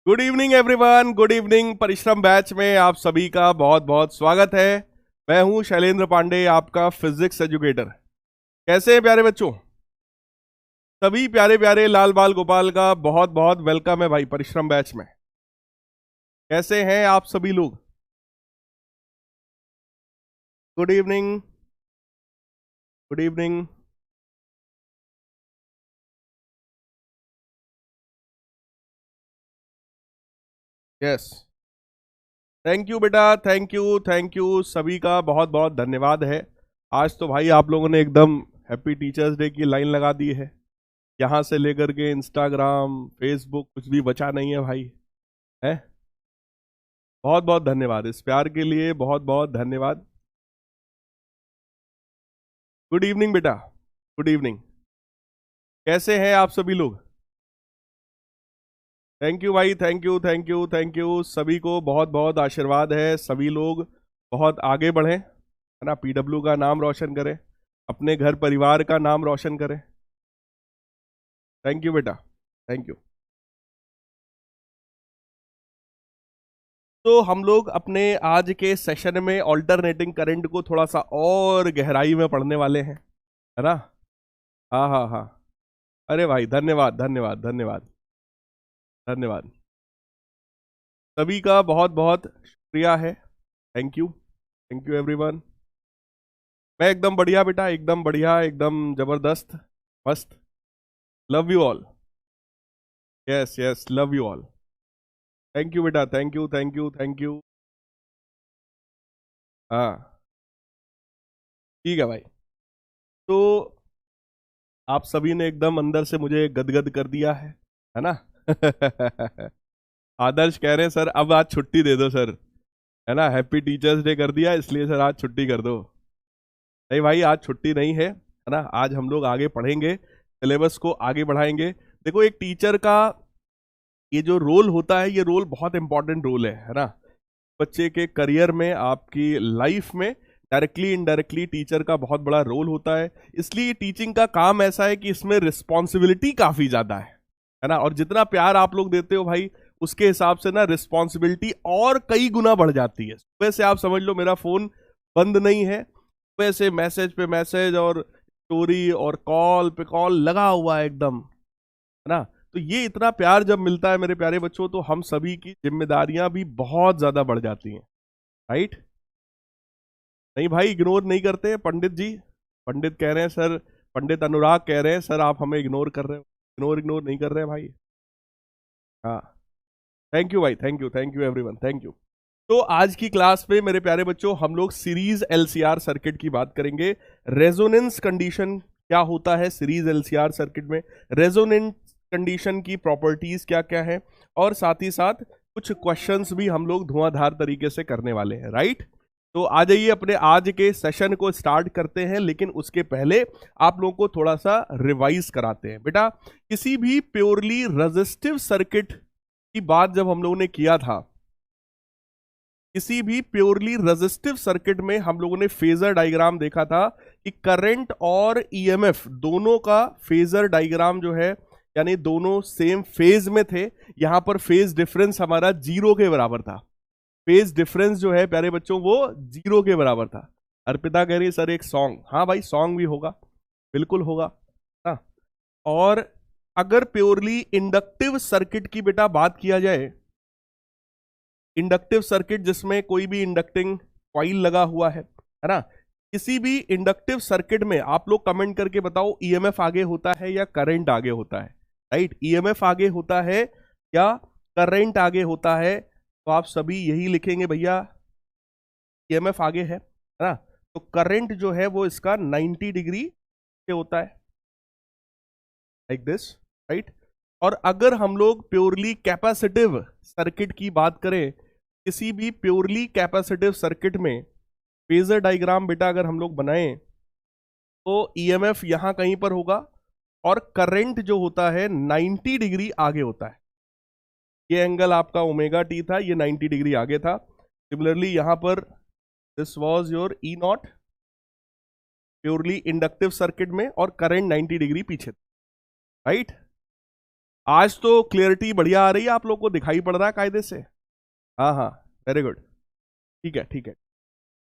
Good evening everyone, good evening. परिश्रम batch में आप सभी का बहुत बहुत स्वागत है। मैं हूं शैलेंद्र पांडे, आपका फिजिक्स एजुकेटर। कैसे हैं प्यारे बच्चों? सभी प्यारे प्यारे लाल बाल गोपाल का बहुत बहुत वेलकम है भाई परिश्रम बैच में। कैसे हैं आप सभी लोग? Good evening, good evening. Yes, thank you बेटा, थैंक यू, थैंक यू। सभी का बहुत बहुत धन्यवाद है। आज तो भाई आप लोगों ने एकदम हैप्पी टीचर्स डे की लाइन लगा दी है। यहां से लेकर के इंस्टाग्राम, फेसबुक, कुछ भी बचा नहीं है भाई। है, बहुत बहुत धन्यवाद इस प्यार के लिए, बहुत बहुत धन्यवाद। गुड इवनिंग बेटा, गुड इवनिंग। कैसे हैं आप सभी लोग? थैंक यू भाई, thank you, thank you, thank you. सभी को बहुत बहुत आशीर्वाद है। सभी लोग बहुत आगे बढ़ें, है ना। पीडब्ल्यू का नाम रोशन करें, अपने घर परिवार का नाम रोशन करें। थैंक यू बेटा, थैंक यू। तो हम लोग अपने आज के सेशन में ऑल्टरनेटिंग करंट को थोड़ा सा और गहराई में पढ़ने वाले हैं, है ना। हाँ हाँ हाँ। अरे भाई धन्यवाद, धन्यवाद, धन्यवाद, धन्यवाद। सभी का बहुत बहुत शुक्रिया है। Thank you, thank you everyone. मैं एकदम बढ़िया बेटा, एकदम बढ़िया, एकदम जबरदस्त, मस्त। Love you all. Yes yes, love you all. Thank you बेटा, thank you, thank you, thank you. हाँ, ठीक है भाई। तो आप सभी ने एकदम अंदर से मुझे गदगद कर दिया है ना। आदर्श कह रहे हैं सर अब आज छुट्टी दे दो सर, है ना। हैप्पी टीचर्स डे कर दिया इसलिए सर आज छुट्टी कर दो। नहीं भाई, आज छुट्टी नहीं है ना। आज हम लोग आगे पढ़ेंगे, सिलेबस को आगे बढ़ाएंगे। देखो, एक टीचर का ये जो रोल होता है, ये रोल बहुत इंपॉर्टेंट रोल है ना। बच्चे के करियर में, आपकी लाइफ में डायरेक्टली इनडायरेक्टली टीचर का बहुत बड़ा रोल होता है। इसलिए टीचिंग का काम ऐसा है कि इसमें रिस्पॉन्सिबिलिटी काफी ज्यादा है ना। और जितना प्यार आप लोग देते हो भाई, उसके हिसाब से ना रिस्पॉन्सिबिलिटी और कई गुना बढ़ जाती है। वैसे आप समझ लो मेरा फोन बंद नहीं है, वैसे मैसेज पे मैसेज और स्टोरी और कॉल पे कॉल लगा हुआ है एकदम, है ना। तो ये इतना प्यार जब मिलता है मेरे प्यारे बच्चों, तो हम सभी की जिम्मेदारियां भी बहुत ज्यादा बढ़ जाती हैं, राइट। नहीं भाई, इग्नोर नहीं करते हैं पंडित जी। पंडित कह रहे हैं सर, पंडित अनुराग कह रहे हैं सर आप हमें इग्नोर कर रहे हो। इग्नोर इग्नोर नहीं कर रहे हैं भाई। हाँ, थैंक यू भाई, thank you, thank you everyone, thank you. तो आज की क्लास में मेरे प्यारे बच्चों हम लोग सीरीज एलसीआर सर्किट की बात करेंगे। रेजोनेंस कंडीशन क्या होता है सीरीज एलसीआर सर्किट में, रेजोनेंस कंडीशन की प्रॉपर्टीज क्या क्या है, और साथ ही साथ कुछ क्वेश्चंस भी हम लोग धुआंधार तरीके से करने वाले हैं, राइट। तो आ जाइए अपने आज के सेशन को स्टार्ट करते हैं, लेकिन उसके पहले आप लोगों को थोड़ा सा रिवाइज कराते हैं बेटा। किसी भी प्योरली रेजिस्टिव सर्किट की बात जब हम लोगों ने किया था, किसी भी प्योरली रेजिस्टिव सर्किट में हम लोगों ने फेजर डायग्राम देखा था कि करंट और ईएमएफ दोनों का फेजर डायग्राम जो है, यानी दोनों सेम फेज में थे। यहां पर फेज डिफरेंस हमारा 0 के बराबर था। फेज डिफरेंस जो है प्यारे बच्चों वो 0 के बराबर था। अर्पिता कह रही सर एक सॉन्ग, हाँ भाई सॉन्ग भी होगा, बिल्कुल होगा। हाँ, और अगर प्योरली इंडक्टिव सर्किट की बेटा बात किया जाए, इंडक्टिव सर्किट जिसमें कोई भी इंडक्टिंग कॉइल लगा हुआ है ना। किसी भी इंडक्टिव सर्किट में आप लोग कमेंट करके बताओ ईएमएफ आगे होता है या करंट आगे होता है, राइट। ईएमएफ आगे होता है या करंट आगे होता है, तो आप सभी यही लिखेंगे भैया, ईएमएफ आगे है ना। तो करंट जो है वो इसका 90 डिग्री से होता है, लाइक दिस, राइट। और अगर हम लोग प्योरली कैपेसिटिव सर्किट की बात करें, किसी भी प्योरली कैपेसिटिव सर्किट में फेजर डायग्राम बेटा अगर हम लोग बनाएं, तो ईएमएफ यहां कहीं पर होगा और करंट जो होता है 90 डिग्री आगे होता है। ये एंगल आपका ओमेगा टी था, ये 90 डिग्री आगे था। सिमिलरली यहां पर this was your E not, purely inductive circuit में, और करंट 90 डिग्री पीछे था, राइट। आज तो क्लियरिटी बढ़िया आ रही है, आप लोग को दिखाई पड़ रहा है कायदे से? हाँ हाँ, वेरी गुड, ठीक है ठीक है,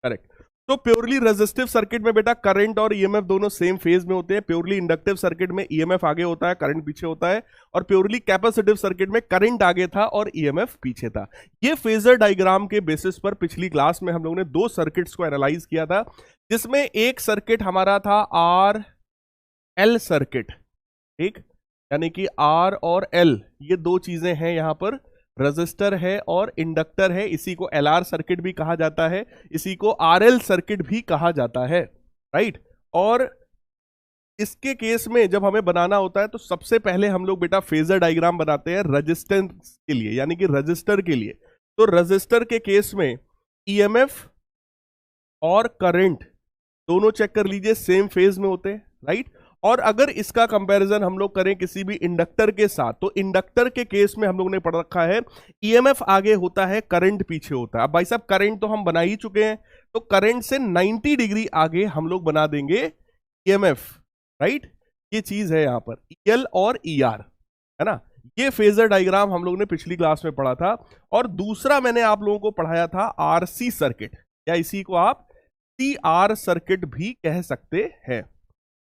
करेक्ट। तो प्योरली रेजिस्टिव सर्किट में बेटा करंट और ईएमएफ दोनों सेम फेज में होते हैं। प्योरली इंडक्टिव सर्किट में ईएमएफ आगे होता है, करंट पीछे होता है। और प्योरली कैपेसिटिव सर्किट में करंट आगे था और ईएमएफ पीछे था। ये फेजर डायग्राम के बेसिस पर पिछली क्लास में हम लोगों ने दो सर्किट्स को एनालाइज किया था, जिसमें एक सर्किट हमारा था आर एल सर्किट, ठीक, यानी कि आर और एल ये दो चीजें हैं यहां पर, रजिस्टर है और इंडक्टर है। इसी को एलआर सर्किट भी कहा जाता है, इसी को आरएल सर्किट भी कहा जाता है, राइट। और इसके केस में जब हमें बनाना होता है तो सबसे पहले हम लोग बेटा फेजर डायग्राम बनाते हैं रेजिस्टेंस के लिए, यानी कि रजिस्टर के लिए। तो रजिस्टर के केस में ईएमएफ और करंट दोनों चेक कर लीजिए सेम फेज में होते हैं, राइट। और अगर इसका कंपैरिजन हम लोग करें किसी भी इंडक्टर के साथ, तो इंडक्टर के केस में हम लोग ने पढ़ रखा है ईएमएफ आगे होता है, करंट पीछे होता है। अब भाई साहब करंट तो हम बना ही चुके हैं, तो करंट से 90 डिग्री आगे हम लोग बना देंगे ईएमएफ, राइट। ये चीज है यहां पर ईएल और ईआर, है ना। ये फेजर डायग्राम हम लोग ने पिछली क्लास में पढ़ा था। और दूसरा मैंने आप लोगों को पढ़ाया था आरसी सर्किट, या इसी को आप सीआर सर्किट भी कह सकते हैं,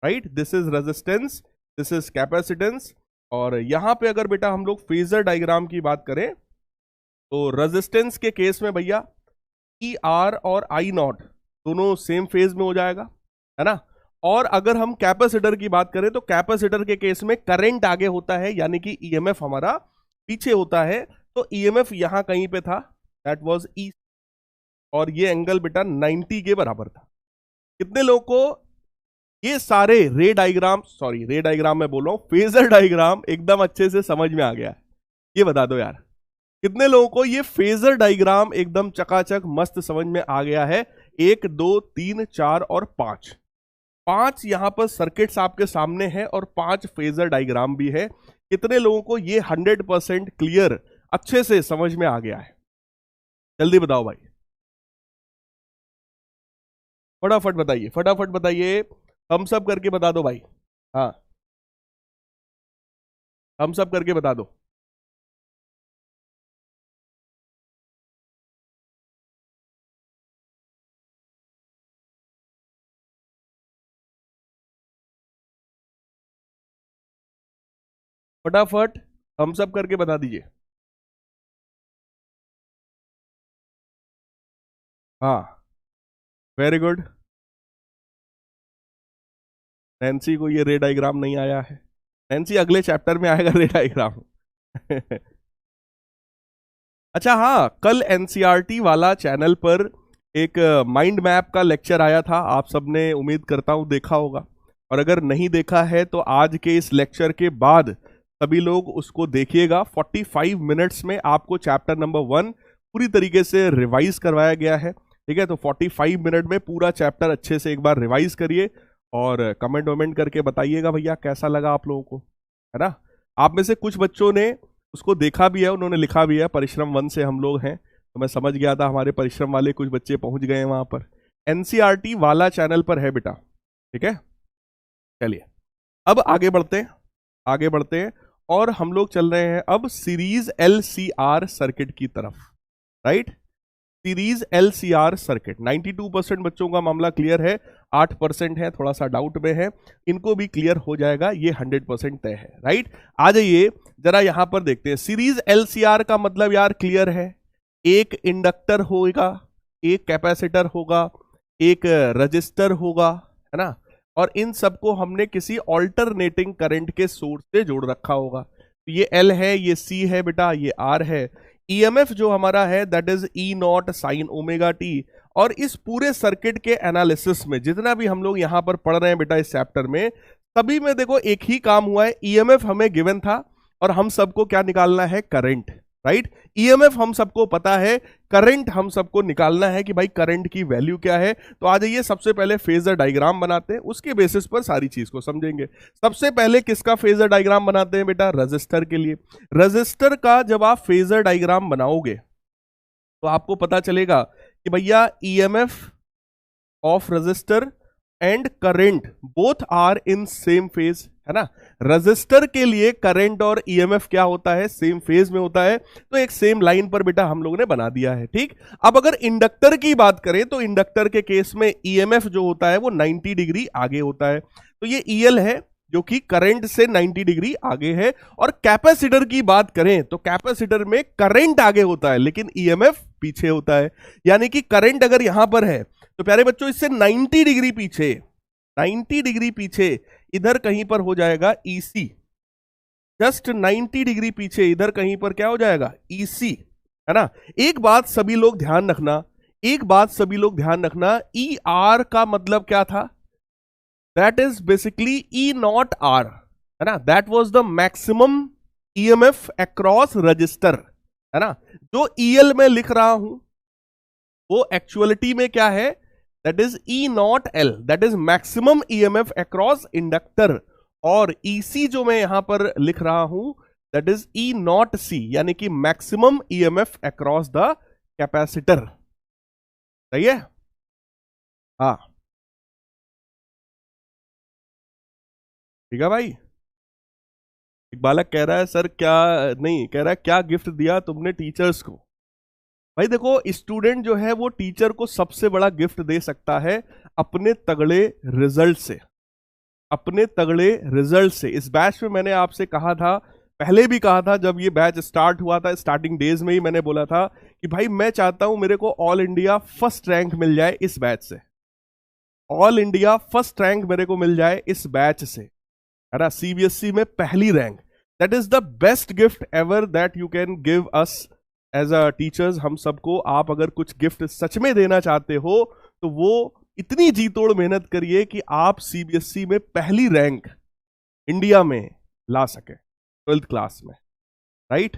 right. This is resistance, this is capacitance. और यहां पे अगर बेटा हम लोग फेजर डायग्राम की बात करें तो रेजिस्टेंस के केस में भैया ई आर और आई नॉट दोनों सेम फेज में हो जाएगा, है ना। और अगर हम कैपेसिटर की बात करें तो कैपेसिटर के केस में करंट आगे होता है, यानी कि ईएमएफ हमारा पीछे होता है। तो ईएमएफ यहां कहीं पे था, दैट वाज ई, और ये एंगल बेटा 90 के बराबर था। कितने लोगों को ये सारे रे डायग्राम में बोल रहा हूं, फेजर डायग्राम एकदम अच्छे से समझ में आ गया है? ये बता दो यार, कितने लोगों को ये फेजर डायग्राम एकदम चकाचक मस्त समझ में आ गया है? 1 2 3 4 और 5, 5 यहां पर सर्किट्स आपके सामने हैं और 5 फेजर डायग्राम भी है। कितने लोगों को ये 100% क्लियर अच्छे से समझ में आ गया है? जल्दी बताओ भाई, फटाफट बताइए, फटाफट बताइए, हम सब करके बता दो भाई। हाँ, हम सब करके बता दो। फटाफट हम सब करके बता दीजिए। हाँ, वेरी गुड। नैन्सी को ये रे डायग्राम नहीं आया है। नैन्सी अगले चैप्टर में आएगा रे डायग्राम। अच्छा हाँ, कल एनसीईआरटी वाला चैनल पर एक माइंड मैप का लेक्चर आया था, आप सबने उम्मीद करता हूँ देखा होगा। और अगर नहीं देखा है तो आज के इस लेक्चर के बाद सभी लोग उसको देखिएगा। 45 मिनट्स में आपको चैप्टर नंबर 1 पूरी तरीके से रिवाइज करवाया गया है, ठीक है। तो 45 मिनट में पूरा चैप्टर अच्छे से एक बार रिवाइज करिए और कमेंट वमेंट करके बताइएगा भैया कैसा लगा आप लोगों को, है ना। आप में से कुछ बच्चों ने उसको देखा भी है, उन्होंने लिखा भी है, परिश्रम 1 से हम लोग हैं, तो मैं समझ गया था हमारे परिश्रम वाले कुछ बच्चे पहुंच गए हैं वहां पर। एनसीईआरटी वाला चैनल पर है बेटा, ठीक है। चलिए अब आगे बढ़ते हैं, आगे बढ़ते हैं और हम लोग चल रहे हैं अब सीरीज एलसीआर सर्किट की तरफ, राइट। सीरीज एलसीआर सर्किट 92% बच्चों का मामला क्लियर है, 8% है थोड़ा सा डाउट में है, इनको भी क्लियर हो जाएगा, ये 100% तय है, राइट। आ जाइए जरा यहां पर देखते हैं। सीरीज एलसीआर का मतलब यार क्लियर है, एक इंडक्टर होगा, एक कैपेसिटर होगा, एक रजिस्टर होगा, है ना। और इन सबको हमने किसी ऑल्टरनेटिंग करंट के सोर्स से जोड़ रखा होगा। ये एल है, ये सी है बेटा, ये आर है। ईएमएफ जो हमारा है that is E naught sine omega T. और इस पूरे सर्किट के एनालिसिस में जितना भी हम लोग यहां पर पढ़ रहे हैं बेटा इस चैप्टर में, सभी में देखो एक ही काम हुआ है, ईएमएफ हमें गिवन था और हम सबको क्या निकालना है? Current, right. ईएमएफ हम सबको पता है, करंट हम सबको निकालना है कि भाई करंट की वैल्यू क्या है। तो आ जाइए सबसे पहले फेजर डायग्राम बनाते हैं, उसके बेसिस पर सारी चीज को समझेंगे। सबसे पहले किसका फेजर डायग्राम बनाते हैं बेटा? रजिस्टर के लिए। रजिस्टर का जब आप फेजर डायग्राम बनाओगे तो आपको पता चलेगा कि भैया EMF of resistor and current both are in same phase, है ना। रजिस्टर के लिए करंट और ईएमएफ क्या होता है, सेम फेज में होता है, तो एक सेम लाइन पर बेटा हम लोगों ने बना दिया है। ठीक, अब अगर इंडक्टर की बात करें तो इंडक्टर के केस में ईएमएफ जो होता है वो 90 डिग्री आगे होता है, तो ये ईएल है जो कि करंट से 90 डिग्री आगे है। और कैपेसिटर की बात करें तो कैपेसिटर में करंट आगे होता है लेकिन ईएमएफ पीछे होता है, यानी कि करंट अगर यहां पर है तो प्यारे बच्चों इससे 90 डिग्री पीछे, 90 डिग्री पीछे इधर कहीं पर हो जाएगा ईसी, जस्ट 90 डिग्री पीछे इधर कहीं पर क्या हो जाएगा, ईसी, है ना। एक बात सभी लोग ध्यान रखना, एक बात सभी लोग ध्यान रखना, ई आर का मतलब क्या था, that is basically E naught R, है ना, that was the maximum EMF across resistor, है ना। जो ईएल में लिख रहा हूं वो एक्चुअलिटी में क्या है, that is E naught L, that is maximum EMF across inductor, और ईसी जो मैं यहां पर लिख रहा हूं दैट इज ई नॉट सी, यानी कि maximum EMF across the capacitor. सही है, हाँ ठीक है भाई। एक बालक कह रहा है सर क्या, नहीं कह रहा है क्या गिफ्ट दिया तुमने टीचर्स को। भाई देखो, स्टूडेंट जो है वो टीचर को सबसे बड़ा गिफ्ट दे सकता है अपने तगड़े रिजल्ट से, अपने तगड़े रिजल्ट से। इस बैच में मैंने आपसे कहा था, पहले भी कहा था जब ये बैच स्टार्ट हुआ था, स्टार्टिंग डेज में ही मैंने बोला था कि भाई मैं चाहता हूं मेरे को ऑल इंडिया फर्स्ट रैंक मिल जाए इस बैच से, ऑल इंडिया फर्स्ट रैंक मेरे को मिल जाए इस बैच से, है ना, सीबीएसई में पहली रैंक। That is the best gift ever that you can give us as a teachers. हम सबको आप अगर कुछ गिफ्ट सच में देना चाहते हो तो वो इतनी जी तोड़ मेहनत करिए कि आप सीबीएसई में पहली रैंक इंडिया में ला सके 12th क्लास में, राइट।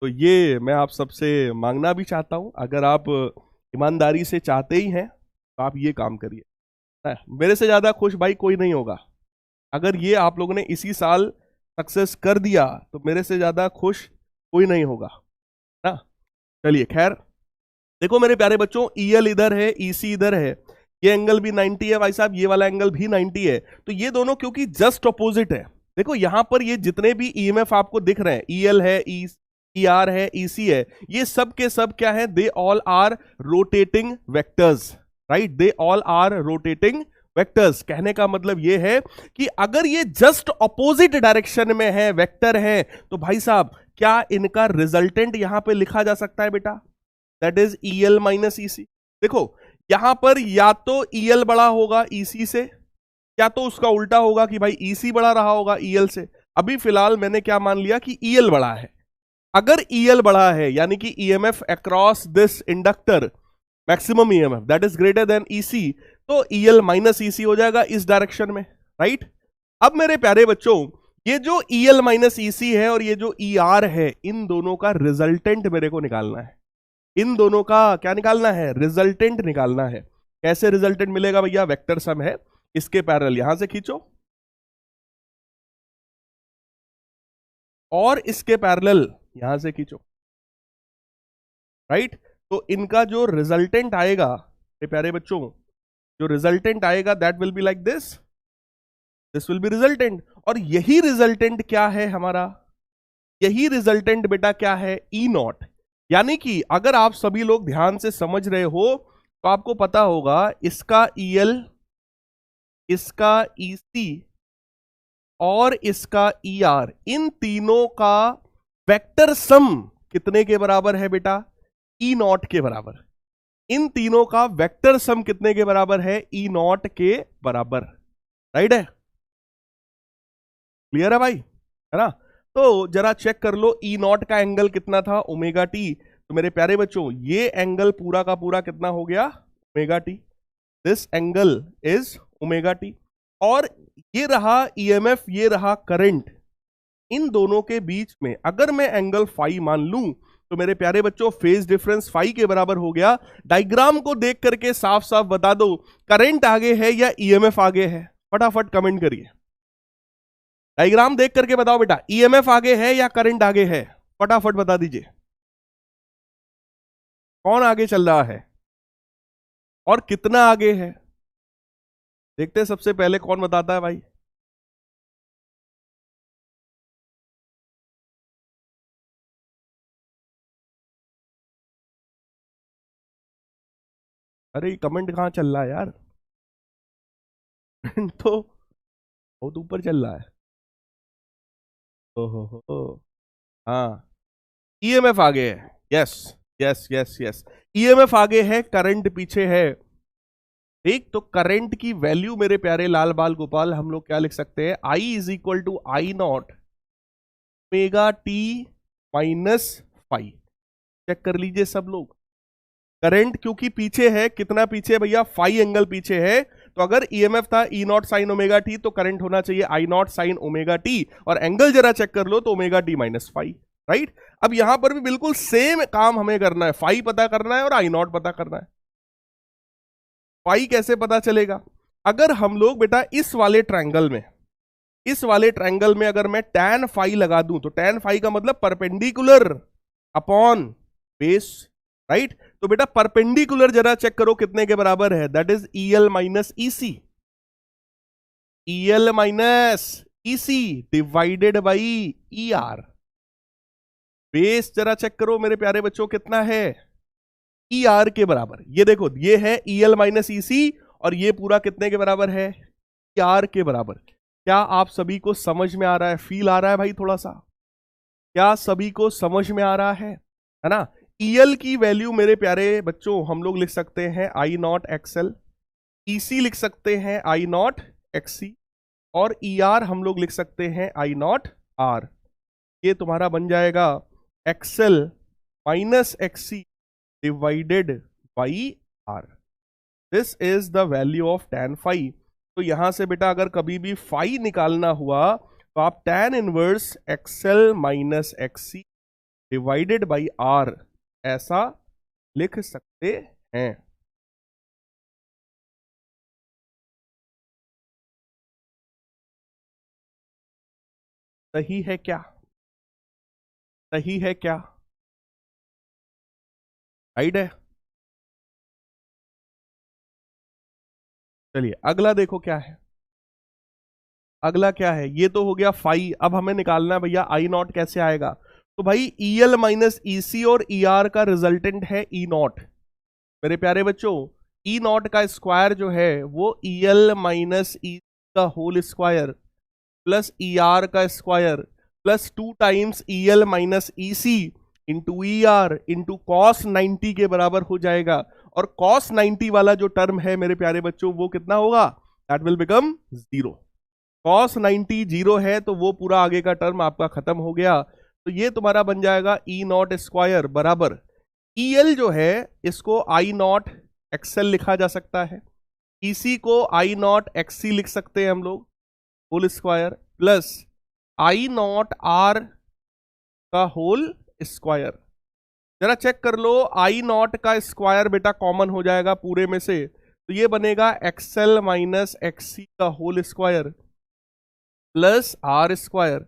तो ये मैं आप सबसे मांगना भी चाहता हूं, अगर आप ईमानदारी से चाहते ही हैं तो आप ये काम करिए। मेरे से ज्यादा खुश भाई कोई नहीं होगा, अगर ये आप लोगों ने इसी साल सक्सेस कर दिया तो मेरे से ज्यादा खुश कोई नहीं होगा ना। चलिए खैर, देखो मेरे प्यारे बच्चों, ईएल इधर है, ईसी इधर है, ये एंगल भी 90 है भाई साहब, ये वाला एंगल भी 90 है, तो ये दोनों क्योंकि जस्ट ऑपोजिट है। देखो यहां पर ये जितने भी ईएमएफ आपको दिख रहे हैं, ईएल है, ई आर है, ईसी है, ये सब के सब क्या है, they all are rotating vectors, right, they all are rotating vectors. कहने का मतलब ये है कि अगर ये जस्ट ऑपोजिट डायरेक्शन में है, वेक्टर है, तो भाई साहब क्या इनका रिजल्टेंट यहां पे लिखा जा सकता है बेटा, that is EL minus EC. देखो यहां पर या तो ईएल बड़ा होगा ईसी से, या तो उसका उल्टा होगा कि भाई ईसी बड़ा रहा होगा ईएल से। अभी फिलहाल मैंने क्या मान लिया कि ईएल बड़ा है। अगर ईएल बड़ा है यानी कि EMF across this inductor, maximum EMF that is greater than EC, तो ईएल माइनस ईसी हो जाएगा इस डायरेक्शन में, राइट। अब मेरे प्यारे बच्चों, ये जो ईएल माइनस ईसी है और ये जो ई आर है, इन दोनों का रिजल्टेंट मेरे को निकालना है। इन दोनों का क्या निकालना है, रिजल्टेंट निकालना है। कैसे रिजल्टेंट मिलेगा भैया, वेक्टर सम है, इसके पैरेलल यहां से खींचो और इसके पैरेलल यहां से खींचो, राइट। तो इनका जो रिजल्टेंट आएगा मेरे प्यारे बच्चों, जो रिजल्टेंट आएगा that will be like this, this will be resultant. और यही रिजल्टेंट क्या है हमारा, यही रिजल्टेंट बेटा क्या है, ई नॉट। यानी कि अगर आप सभी लोग ध्यान से समझ रहे हो तो आपको पता होगा इसका ईएल, इसका ईसी और इसका ईआर, इन तीनों का वेक्टर सम कितने के बराबर है बेटा, ई नॉट के बराबर। इन तीनों का वेक्टर सम कितने के बराबर है, ई नॉट के बराबर, राइट है, क्लियर है भाई, है ना। तो जरा चेक कर लो ई नॉट का एंगल कितना था, ओमेगा टी। तो मेरे प्यारे बच्चों ये एंगल पूरा का पूरा कितना हो गया, omega T, this angle is omega T. और ये रहा ईएमएफ, ये रहा करंट, इन दोनों के बीच में अगर मैं एंगल फाई मान लूं तो मेरे प्यारे बच्चों फेज डिफरेंस फाई के बराबर हो गया। डायग्राम को देख करके साफ साफ बता दो करंट आगे है या ईएमएफ आगे है, फटाफट कमेंट करिए। डायग्राम देख करके बताओ बेटा, ईएमएफ आगे है या करंट आगे है, फटाफट बता दीजिए। कौन आगे चल रहा है और कितना आगे है, देखते हैं सबसे पहले कौन बताता है भाई। अरे कमेंट कहाँ चल रहा है यार? तो बहुत ऊपर चल रहा है। ओहो हो। हाँ, ईएमएफ आगे है। Yes yes yes yes, EMF आगे है, करंट पीछे है। ठीक, तो करंट की वैल्यू मेरे प्यारे लाल बाल गोपाल हम लोग क्या लिख सकते हैं? I is equal to I naught omega t minus five. Check कर लीजिए सब लोग, करंट क्योंकि पीछे है, कितना पीछे है भैया? फाइव एंगल पीछे है। तो अगर ईएमएफ था ई नॉट साइन ओमेगा टी, तो करंट होना चाहिए आई नॉट साइन ओमेगा टी, और एंगल जरा चेक कर लो तो omega t minus five. Right, अब यहां पर भी बिल्कुल सेम काम हमें करना है, फाइव पता करना है और आई नॉट पता करना है। फाइव कैसे पता चलेगा? अगर हम लोग बेटा इस वाले ट्रायंगल में, इस वाले ट्रायंगल में अगर मैं tan फाइव लगा दूं, तो tan फाइव का मतलब परपेंडिकुलर अपॉन बेस। राइट, तो बेटा परपेंडिकुलर जरा चेक करो कितने के बराबर है? That is EL minus EC, EL minus EC divided by ER। Base जरा चेक करो मेरे प्यारे बच्चों कितना है? ER के बराबर। ये देखो, ये है EL माइनस EC, और ये पूरा कितने के बराबर है? ER के बराबर। क्या आप सभी को समझ में आ रहा है? फील आ रहा है भाई थोड़ा सा? क्या सभी को समझ में आ रहा है ना? EL की वैल्यू मेरे प्यारे बच्चों हम लोग लिख सकते हैं आई नॉट XL, EC लिख सकते हैं आई नॉट XC, और ER हम लोग लिख सकते हैं आई नॉट R। ये तुम्हारा बन जाएगा XL minus XC divided by R। This is the value of tan five. तो यहां से बेटा अगर कभी भी फाई निकालना हुआ, तो आप tan inverse XL minus XC divided by R ऐसा लिख सकते हैं। सही है क्या? सही है क्या? राइट है। चलिए अगला देखो क्या है। अगला क्या है? ये तो हो गया फाई। अब हमें निकालना है भैया आई नॉट कैसे आएगा? तो भाई EL माइनस EC और ER का रिजल्टेंट है E नॉट। मेरे प्यारे बच्चों, E नॉट का स्क्वायर जो है वो EL माइनस E का होल स्क्वायर प्लस ER का square plus 2 times EL minus EC into ER into cos 90 के बराबर हो जाएगा। और कॉस 90 वाला जो टर्म है मेरे प्यारे बच्चों वो कितना होगा? That will become zero. Cos 90 zero है तो वो पूरा आगे का टर्म आपका खत्म हो गया। तो ये तुम्हारा बन जाएगा E नॉट स्क्वायर बराबर EL जो है इसको आई नॉट XL लिखा जा सकता है, EC को आई नॉट XC लिख सकते हैं हम लोग whole square plus I naught R का होल स्क्वायर। जरा चेक कर लो, आई नॉट का स्क्वायर बेटा कॉमन हो जाएगा पूरे में से, तो ये बनेगा XL माइनस XC का whole square plus R square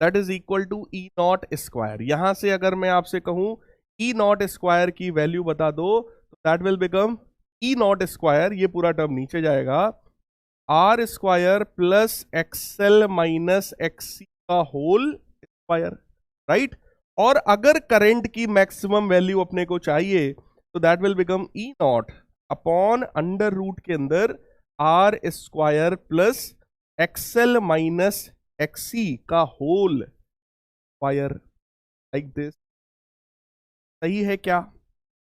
that is equal to E naught square. यहां से अगर मैं आपसे कहूं E नॉट स्क्वायर की वैल्यू बता दो, तो that will become E naught square, ये पूरा टर्म नीचे जाएगा, R square plus XL minus XC का होल स्क्वायर। राइट, और अगर करंट की मैक्सिमम वैल्यू अपने को चाहिए, तो that will become E naught upon under root के अंदर R square plus XL minus XC का होल स्क्वायर, लाइक दिस। सही है क्या?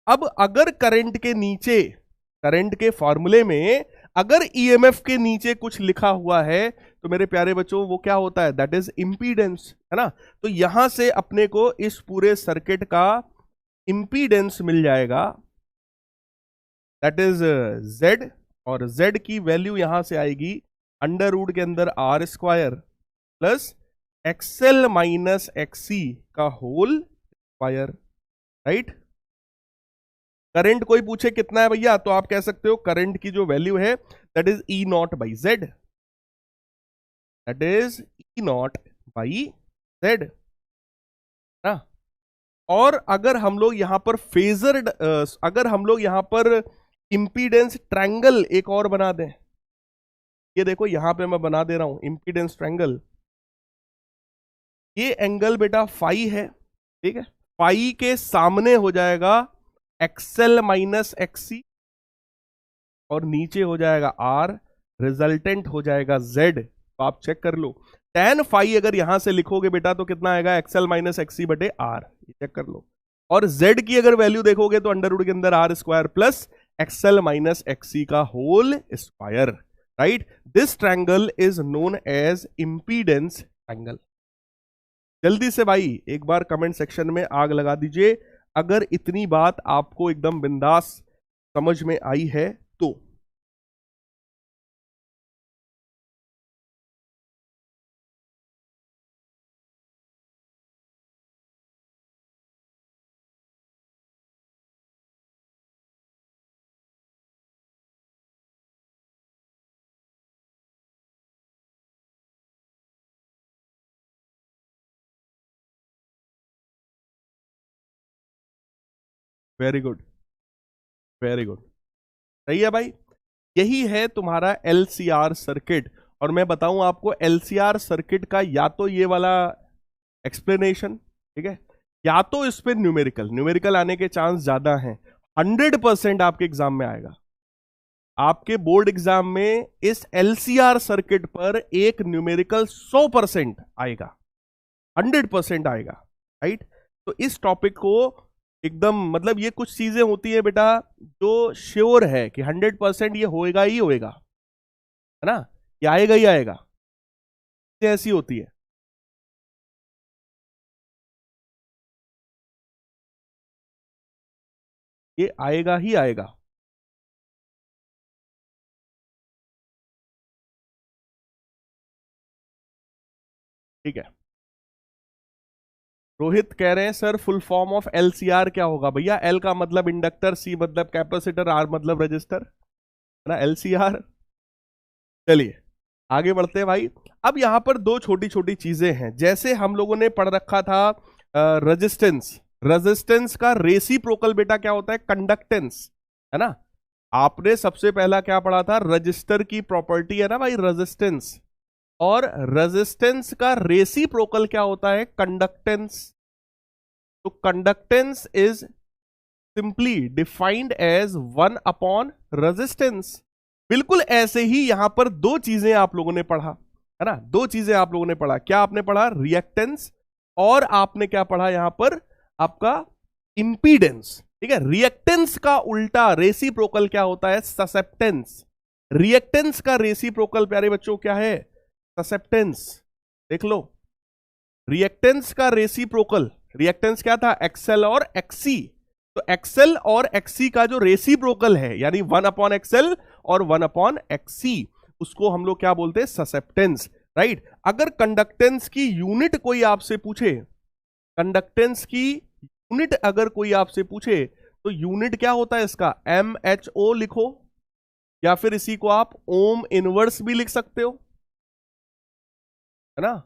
अब अगर करंट के नीचे, करंट के फॉर्मूले में अगर EMF के नीचे कुछ लिखा हुआ है, तो मेरे प्यारे बच्चों वो क्या होता है? दैट इज इंपीडेंस, है ना? तो यहां से अपने को इस पूरे सर्किट का इंपीडेंस मिल जाएगा, दैट इज Z, और Z की वैल्यू यहां से आएगी अंडर रूट के अंदर R square plus XL minus XC का होल स्क्वायर। राइट, करंट कोई पूछे कितना है भैया, तो आप कह सकते हो करंट की जो वैल्यू है that is E not by Z, that is E not by Z ना। और अगर हम लोग यहां पर फेजर, अगर हम लोग यहां पर इंपीडेंस ट्रायंगल एक और बना दें, ये देखो यहां पे मैं बना दे रहा हूं इंपीडेंस ट्रायंगल। ये एंगल बेटा फाई है, ठीक है? फाई के सामने हो जाएगा XL माइनस XC, और नीचे हो जाएगा आर, रिजल्टेंट हो जाएगा जेड। तो आप चेक कर लो, tan फाई अगर यहां से लिखोगे बेटा तो कितना आएगा, एक्सएल माइनस एक्सी बटे आर, चेक कर लो। और z की अगर वैल्यू देखोगे तो अंडर रूट के अंदर R square plus XL minus XC का whole square, right. This triangle is known as impedance triangle. जल्दी से भाई एक बार कमेंट सेक्शन में आग लगा दीजिए अगर इतनी बात आपको एकदम बिंदास समझ में आई है तो। वेरी गुड, वेरी गुड, सही है भाई। यही है तुम्हारा एलसीआर सर्किट। और मैं बताऊं आपको एलसीआर सर्किट का या तो ये वाला एक्सप्लेनेशन, ठीक है, या तो इस पे न्यूमेरिकल, न्यूमेरिकल आने के चांस ज्यादा हैं। 100% आपके एग्जाम में आएगा, आपके बोर्ड एग्जाम में इस एलसीआर सर्किट पर एक न्यूमेरिकल 100% आएगा, 100% आएगा, राइट। तो इस टॉपिक को एकदम, मतलब ये कुछ चीजें होती है बेटा जो श्योर है कि 100% ये होएगा ही होएगा, है ना, ये आएगा ही आएगा, ये ऐसी होती है। ये आएगा ही आएगा। ठीक है, रोहित कह रहे हैं sir full form of LCR क्या होगा। भैया एल का मतलब इंडक्टर, सी मतलब कैपेसिटर, आर मतलब रजिस्टर, है ना, एलसीआर। चलिए आगे बढ़ते हैं भाई। अब यहां पर दो छोटी छोटी चीजें हैं, जैसे हम लोगों ने पढ़ रखा था रेजिस्टेंस, रेजिस्टेंस का रेसिप्रोकल बेटा क्या होता है, कंडक्टेंस, है ना। आपने सबसे पहला क्या पढ़ा था, रजिस्टर की प्रॉपर्टी है ना भाई, रेजिस्टेंस। और रेजिस्टेंस का रेसिप्रोकल क्या होता है, कंडक्टेंस। तो conductance is simply defined as 1 upon resistance. बिल्कुल ऐसे ही यहां पर दो चीजें आप लोगों ने पढ़ा, है ना, दो चीजें आप लोगों ने पढ़ा। क्या आपने पढ़ा, रिएक्टेंस, और आपने क्या पढ़ा यहां पर आपका इंपीडेंस। ठीक है, रिएक्टेंस का उल्टा रेसिप्रोकल क्या होता है, ससेप्टेंस। रिएक्टेंस का रेसिप्रोकल प्यारे बच्चों क्या है, ससेप्टेंस। देख लो, रिएक्टेंस का रेसिप्रोकल, रिएक्टेंस क्या था, एक्सएल और एक्सी। तो एक्सएल और एक्सी का जो रेसिप्रोकल है, यानी 1 अपॉन एक्सएल और 1 अपॉन एक्सी, उसको हम लोग क्या बोलते हैं, ससेप्टेंस, राइट। अगर कंडक्टेंस की यूनिट कोई आपसे पूछे, कंडक्टेंस की यूनिट अगर कोई आपसे पूछे, तो यूनिट क्या होता है इसका, MHO लिखो, या फिर इसी को आप ओम इनवर्स भी लिख सकते हो, है ना,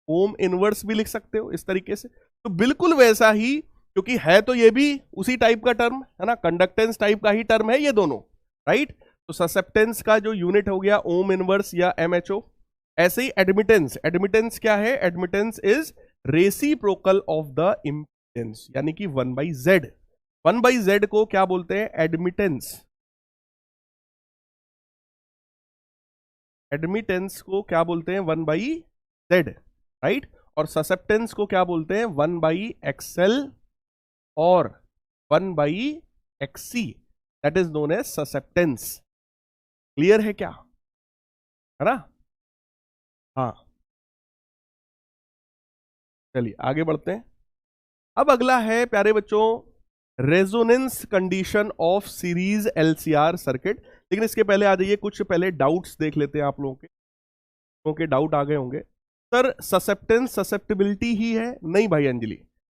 ओम इनवर्स भी लिख सकते हो इस तरीके से। तो बिल्कुल वैसा ही, क्योंकि है तो ये भी उसी टाइप का टर्म, है ना, कंडक्टेंस टाइप का ही टर्म है ये दोनों, राइट। तो ससेप्टेंस का जो यूनिट हो गया ओम इनवर्स या MHO। ऐसे ही एडमिटेंस, एडमिटेंस क्या है, admittance is reciprocal of the impedance, यानी कि 1/Z। 1/Z को क्या बोलते हैं, एडमिटेंस। एडमिटेंस को क्या बोलते हैं, 1/Z, राइट। और ससेप्टेंस को क्या बोलते हैं, 1/XL और 1/XC, that is known as susceptance. Clear है क्या, है ना। हाँ, चलिए आगे बढ़ते हैं। अब अगला है प्यारे बच्चों, resonance condition of series LCR circuit. लेकिन इसके पहले आ जाइए, कुछ पहले डाउट्स देख लेते हैं आप लोगों के, क्योंकि डाउट आ गए होंगे। सर ससेप्टेंस ससेप्टिबिलिटी ही है, नहीं भाई अंजलि,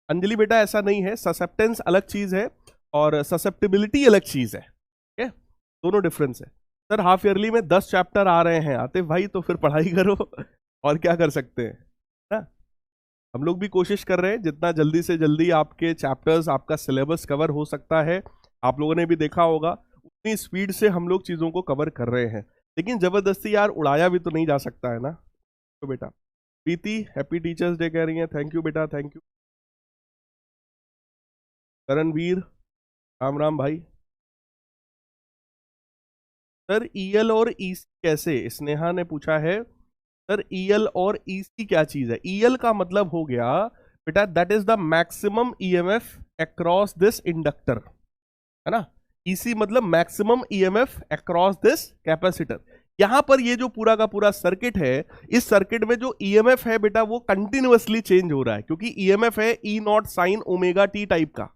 अंजलि बेटा ऐसा नहीं है। ससेप्टेंस अलग चीज है और ससेप्टिबिलिटी अलग चीज है, ठीक है, दोनों डिफरेंस है। सर हाफ ईयरली में 10 चैप्टर आ रहे हैं आतिफ भाई, तो फिर पढ़ाई करो और क्या कर सकते हैं ना। हम लोग भी कोशिश कर रहे हैं जितना जल्दी से जल्दी आपके चैप्टर्स, आपका सिलेबस कवर हो सकता है। आप लोगों ने भी देखा होगा उतनी स्पीड से हम लोग चीजों को कवर कर रहे हैं, लेकिन जबरदस्ती यार उड़ाया भी तो नहीं जा सकता है ना। तो बेटा प्रीति हैप्पी टीचर्स डे कह रही है, थैंक यू बेटा, थैंक यू। करणवीर राम राम भाई। सर ईएल और ईसी कैसे, स्नेहा ने पूछा है सर ईएल और ईसी क्या चीज है। ईएल का मतलब हो गया बेटा that is the maximum EMF across this inductor, है ना। ईसी मतलब maximum EMF across this capacitor. यहां पर ये जो पूरा का पूरा सर्किट है, इस सर्किट में जो ईएमएफ है बेटा वो कंटिन्यूअसली चेंज हो रहा है, क्योंकि ईएमएफ है E naught sine omega t type का।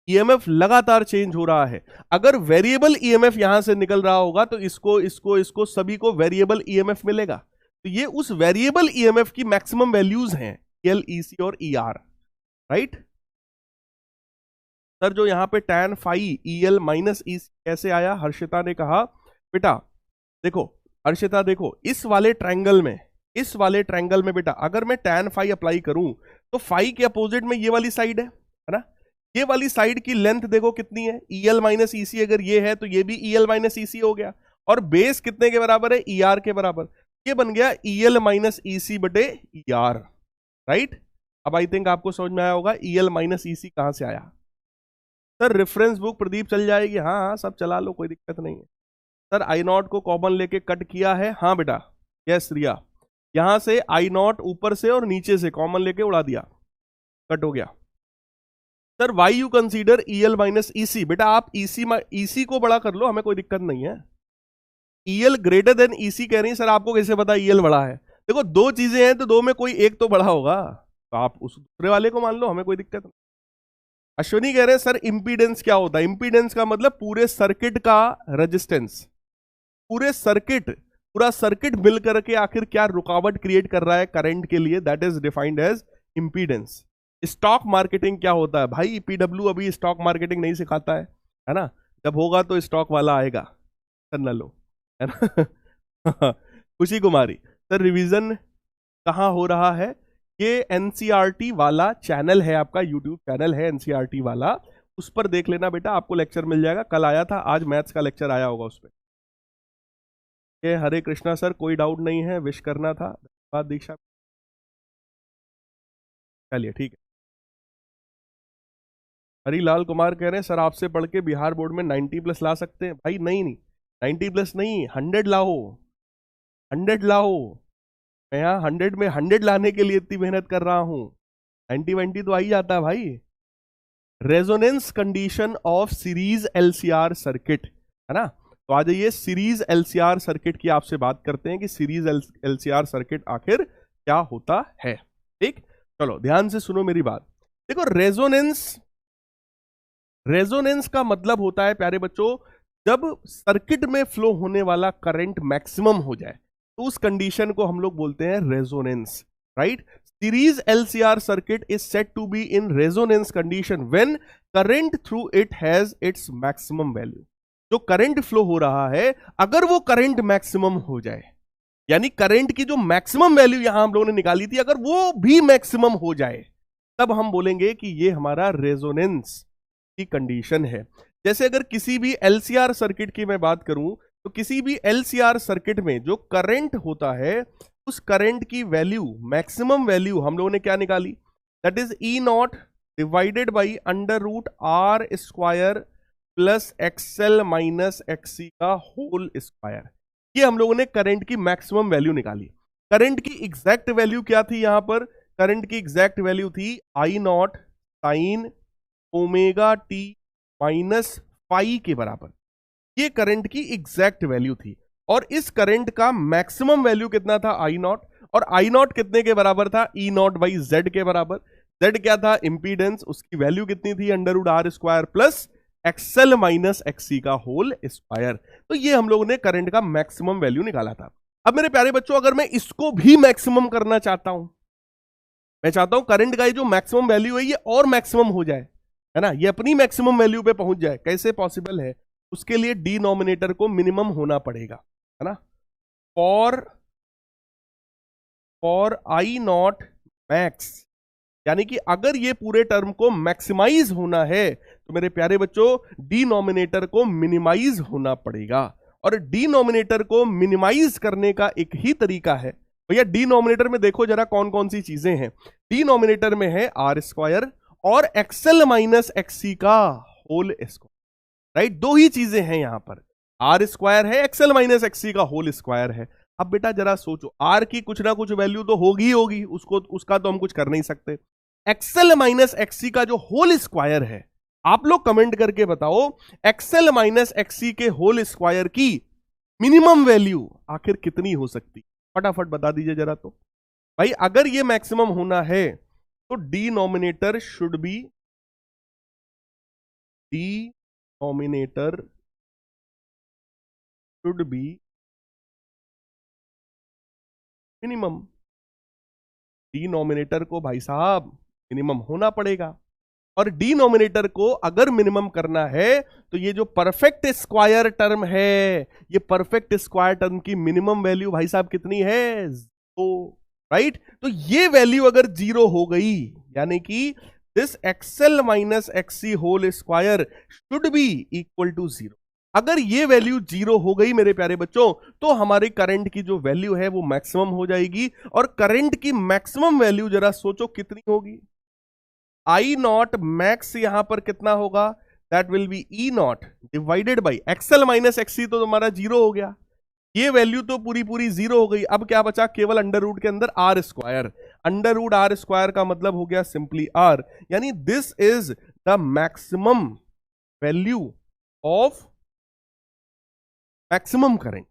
ईएमएफ लगातार चेंज हो रहा है। अगर वेरिएबल ईएमएफ यहां से निकल रहा होगा तो इसको इसको इसको सभी को वेरिएबल ईएमएफ मिलेगा। तो ये उस वेरिएबल ईएमएफ की मैक्सिमम वैल्यूज हैं, एल, ईसी और ईआर, राइट। सर जो यहां पे tan phi EL minus EC कैसे आया, हर्षिता ने कहा बेटा देखो हर्षिता देखो इस वाले ट्रायंगल में बेटा अगर मैं tan फाई अप्लाई करूं तो फाई के अपोजिट में ये वाली साइड है ना। ये वाली साइड की लेंथ देखो कितनी है, ईएल माइनस ईसी। अगर ये है तो ये भी ईएल माइनस ईसी हो गया, और बेस कितने के बराबर है, ईआर के बराबर। ये बन गया ईएल माइनस ईसी बटे ईआर, राइट। अब आई थिंक आपको समझ में आया होगा ईएल माइनस ईसी कहां से आया। सर रेफरेंस बुक प्रदीप चल जाएगी, हाँ हाँ सब चला लो, कोई दिक्कत नहीं है। सर आई नॉट को कॉमन लेके कट किया है, हाँ बेटा यस रिया, यहां से आई नॉट ऊपर से और नीचे से कॉमन लेके उड़ा दिया, कट हो गया। Sir why you consider EL minus EC, बेटा आप ईसी को बड़ा कर लो, हमें कोई दिक्कत नहीं है। ईएल ग्रेटर देन ईसी कह रही है, सर आपको कैसे पता ईएल बड़ा है। देखो दो चीजें हैं तो दो में कोई एक तो बड़ा होगा, तो आप उस दूसरे वाले को मान लो, हमें कोई दिक्कत नहीं। अश्विनी कह रहे हैं सर इंपीडेंस क्या होता है। इंपीडेंस का मतलब पूरे सर्किट का रेजिस्टेंस, पूरा सर्किट मिल करके आखिर क्या रुकावट क्रिएट कर रहा है करंट के लिए, that is defined as impedance. Stock marketing क्या होता है भाई, पीडब्ल्यू अभी स्टॉक मार्केटिंग नहीं सिखाता है ना। जब होगा तो स्टॉक वाला आएगा, करना लो, है ना। खुशी कुमारी सर रिवीजन कहाँ हो रहा है, ये एनसीईआरटी वाला चैनल है आपका, यूट्यूब चैनल है एनसीईआरटी वाला, उस पर देख लेना बेटा, आपको लेक्चर मिल जाएगा। कल आया था, आज मैथ्स का लेक्चर आया होगा उस पर। ये हरे कृष्णा सर कोई डाउट नहीं है, विश करना था, धन्यवाद दीक्षा, चलिए ठीक है। हरीलाल कुमार कह रहे हैं सर आपसे पढ़ के बिहार बोर्ड में 90+ ला सकते हैं। भाई नहीं 90+ नहीं, 100 लाओ, 100 लाओ। मैं यहाँ 100 में 100 लाने के लिए इतनी मेहनत कर रहा हूँ, 90 तो आ ही जाता है भाई। Resonance condition of series LCR circuit, है ना। तो आ जाइए सीरीज एलसीआर सर्किट की आपसे बात करते हैं कि सीरीज एलसीआर सर्किट आखिर क्या होता है। ठीक, चलो ध्यान से सुनो मेरी बात। देखो रेजोनेंस का मतलब होता है प्यारे बच्चों, जब सर्किट में फ्लो होने वाला करंट मैक्सिमम हो जाए तो उस कंडीशन को हम लोग बोलते हैं resonance, right. Series LCR circuit is said to be in resonance condition when current through it has its maximum value. जो करंट फ्लो हो रहा है अगर वो करंट मैक्सिमम हो जाए, यानी करंट की जो मैक्सिमम वैल्यू यहां हम लोगों ने निकाली थी अगर वो भी मैक्सिमम हो जाए, तब हम बोलेंगे कि ये हमारा रेजोनेंस की कंडीशन है। जैसे अगर किसी भी एलसीआर सर्किट की मैं बात करूं तो किसी भी एलसीआर सर्किट में जो करंट होता है उस करंट की वैल्यू, मैक्सिमम वैल्यू हम लोगों ने क्या निकाली, that is E naught divided by under root R square plus XL minus XC का होल स्क्वायर। ये हम लोगों ने करंट की मैक्सिमम वैल्यू निकाली। करंट की एग्जैक्ट वैल्यू क्या थी, यहां पर करंट की एग्जैक्ट वैल्यू थी I naught sine omega t minus phi के बराबर। ये करंट की एग्जैक्ट वैल्यू थी, और इस करंट का मैक्सिमम वैल्यू कितना था, आई नॉट, और आई नॉट कितने के बराबर था, ई नॉट बाई जेड के बराबर। जेड क्या था, इंपीडेंस, उसकी वैल्यू कितनी थी, under root R square plus XL minus XC का होल स्क्वायर। तो ये हम लोगों ने करंट का मैक्सिमम वैल्यू निकाला था। अब मेरे प्यारे बच्चों अगर मैं इसको भी मैक्सिमम करना चाहता हूं, मैं चाहता हूं करंट का ये जो मैक्सिमम वैल्यू है ये और मैक्सिमम हो जाए, है ना, ये अपनी मैक्सिमम वैल्यू पे पहुंच जाए, कैसे पॉसिबल है, उसके लिए डिनोमिनेटर को मिनिमम होना पड़ेगा, है ना। फॉर आई नॉट मैक्स, यानी कि अगर ये पूरे टर्म को मैक्सिमाइज होना है तो मेरे प्यारे बच्चों डिनोमिनेटर को मिनिमाइज होना पड़ेगा। और डिनोमिनेटर को मिनिमाइज करने का एक ही तरीका है भैया, डिनोमिनेटर में देखो जरा कौन कौन सी चीजें हैं। डिनोमिनेटर में है आर स्क्वायर और एक्सएल माइनस एक्सी का होल स्क्वायर, राइट। दो ही चीजें हैं यहां पर, आर स्क्वायर है, एक्सएल माइनस एक्ससी का होल स्क्वायर है। अब बेटा जरा सोचो, आर की कुछ ना कुछ वैल्यू तो होगी होगी, उसका तो हम कुछ कर नहीं सकते। एक्सएल माइनस एक्ससी का जो होल स्क्वायर है, आप लोग कमेंट करके बताओ एक्सएल माइनस एक्ससी के होल स्क्वायर की मिनिमम वैल्यू आखिर कितनी हो सकती, फटाफट बता दीजिए जरा। तो भाई अगर ये मैक्सिमम होना है तो denominator should be minimum. Denominator को भाई साहब मिनिमम होना पड़ेगा, और डिनोमिनेटर को अगर मिनिमम करना है तो ये जो परफेक्ट स्क्वायर टर्म है, ये परफेक्ट स्क्वायर टर्म की मिनिमम वैल्यू भाई साहब कितनी है, 0, राइट। तो ये वैल्यू अगर 0 हो गई, यानी कि this XL minus XC whole square should be equal to 0। अगर ये वैल्यू 0 हो गई मेरे प्यारे बच्चों, तो हमारे करंट की जो वैल्यू है वो मैक्सिमम हो जाएगी। और करंट की मैक्सिमम वैल्यू जरा सोचो कितनी होगी, आई नॉट मैक्स यहां पर कितना होगा, that will be E naught divided by XL minus XC, तो हमारा 0 हो गया। ये वैल्यू तो पूरी पूरी 0 हो गई। अब क्या बचा, केवल अंडर रूट के अंदर R square. Under root R square का मतलब हो गया सिंपली आर, यानी this is the maximum value of maximum current.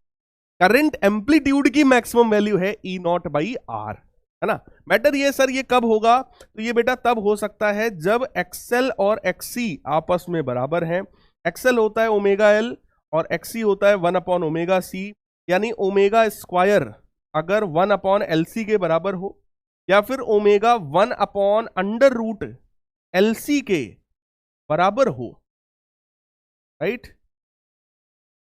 Current amplitude की मैक्सिमम वैल्यू है ई नॉट बाई आर, है ना। मैटर ये सर ये कब होगा, तो ये बेटा तब हो सकता है जब एक्सएल और एक्ससी आपस में बराबर हैं। एक्सएल होता है ओमेगा एल और एक्ससी होता है 1 अपॉन ओमेगा सी, यानी ओमेगा स्क्वायर अगर 1 अपॉन एलसी के बराबर हो, या फिर omega 1 upon under root LC के बराबर हो, राइट,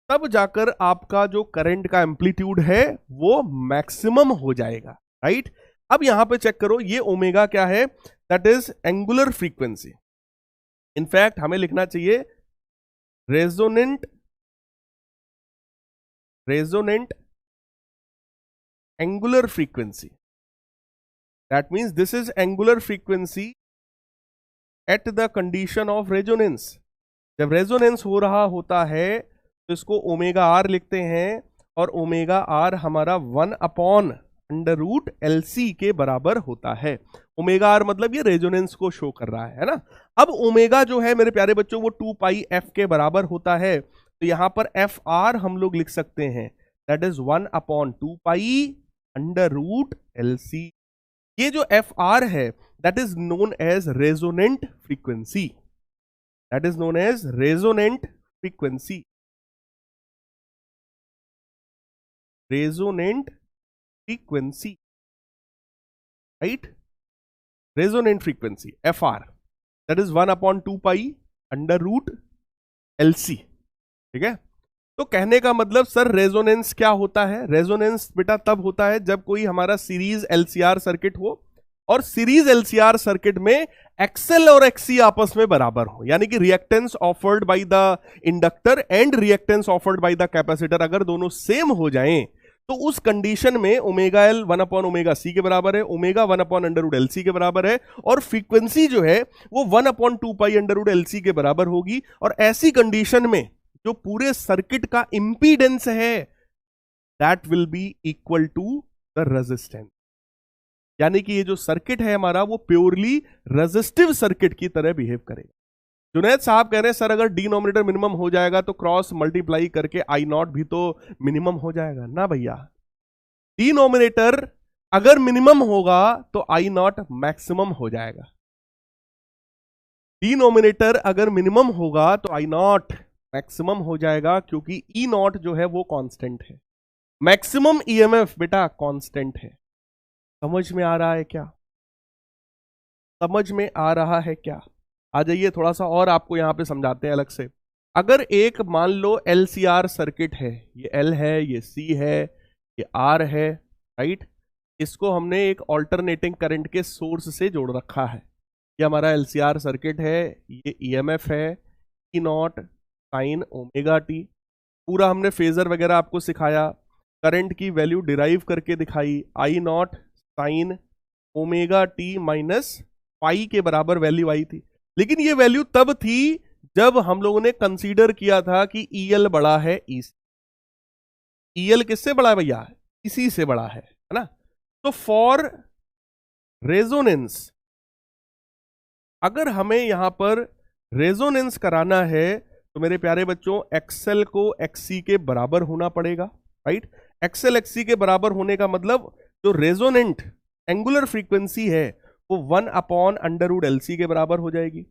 तब जाकर आपका जो करंट का एम्पलीट्यूड है वो मैक्सिमम हो जाएगा, राइट। अब यहां पे चेक करो, ये ओमेगा क्या है, that is angular frequency. In fact हमें लिखना चाहिए resonant angular frequency. That means this is angular frequency at the condition of resonance. जब रेजोनेंस हो रहा होता है तो इसको ओमेगा आर लिखते हैं, और ओमेगा आर हमारा 1 अपॉन अंडर रूट एलसी के बराबर होता है। ओमेगा आर मतलब ये रेजोनेंस को शो कर रहा है ना। अब ओमेगा जो है मेरे प्यारे बच्चों वो 2 पाई एफ के बराबर होता है, तो यहां पर एफ आर हम लोग लिख सकते हैं, that is 1 upon 2 pi under root LC. ये जो एफ आर है that is known as resonant frequency, that is known as resonant frequency, resonant frequency, right. Resonant frequency F R that is 1 upon 2 pi under root LC, ठीक है। तो कहने का मतलब sir resonance क्या होता है, रेजोनेंस बेटा तब होता है जब कोई हमारा सीरीज एलसीआर सर्किट हो, और सीरीज एलसीआर सर्किट में एक्सएल और एक्ससी आपस में बराबर हो, यानी कि reactance offered by the inductor and reactance offered by the capacitor अगर दोनों सेम हो जाएं, तो उस कंडीशन में omega L 1 upon omega C के बराबर है, omega 1 upon under root LC के बराबर है, और फ्रीक्वेंसी जो है वो 1 upon 2 pi under root LC के बराबर होगी। और ऐसी कंडीशन में जो पूरे सर्किट का इंपीडेंस है that will be equal to the resistance, यानी कि ये जो सर्किट है हमारा वो प्योरली रेजिस्टिव सर्किट की तरह बिहेव करेगा। जुनैद साहब कह रहे हैं सर अगर डिनोमिनेटर मिनिमम हो जाएगा तो क्रॉस मल्टीप्लाई करके आई नॉट भी तो मिनिमम हो जाएगा ना भैया। डिनोमिनेटर अगर मिनिमम होगा तो आई नॉट मैक्सिमम हो जाएगा। डिनोमिनेटर अगर मिनिमम होगा तो आई नॉट मैक्सिमम हो जाएगा, क्योंकि ई नॉट जो है वो कांस्टेंट है, मैक्सिमम ईएमएफ बेटा कांस्टेंट है। समझ में आ रहा है क्या, समझ में आ रहा है क्या? आ जाइए थोड़ा सा और आपको यहां पे समझाते हैं अलग से। अगर एक मान लो एलसीआर सर्किट है, ये एल है, ये सी है, ये आर है, राइट, इसको हमने एक ऑल्टरनेटिंग करंट के सोर्स से जोड़ रखा है। ये हमारा एलसीआर सर्किट है, ये ईएमएफ है E naught sine omega T. पूरा हमने फेजर वगैरह आपको सिखाया, करंट की वैल्यू डिराइव करके दिखाई, I naught sine omega t minus pi के बराबर वैल्यू आई थी। लेकिन ये वैल्यू तब थी जब हम लोगों ने कंसीडर किया था कि EL बड़ा है EC। EL किससे बड़ा है भैया? इसी से बड़ा है ना? तो फॉर रेजोनेंस, अगर हमें यहां पर रेजोनेंस कराना है तो मेरे प्यारे बच्चों XL को XC के बराबर होना पड़ेगा, राइट? XL XC के बराबर होने का मतलब जो रेजोनेंट एंगुलर फ्रीक्वेंसी है वो 1/√LC के बराबर हो जाएगी।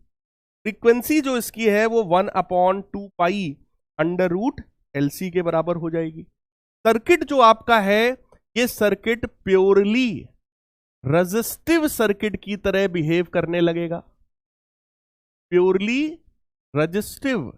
फ्रीक्वेंसी जो इसकी है वो 1/2π√LC के बराबर हो जाएगी। सर्किट जो आपका है ये सर्किट प्योरली रेजिस्टिव सर्किट की तरह बिहेव करने लगेगा, प्योरली रेजिस्टिव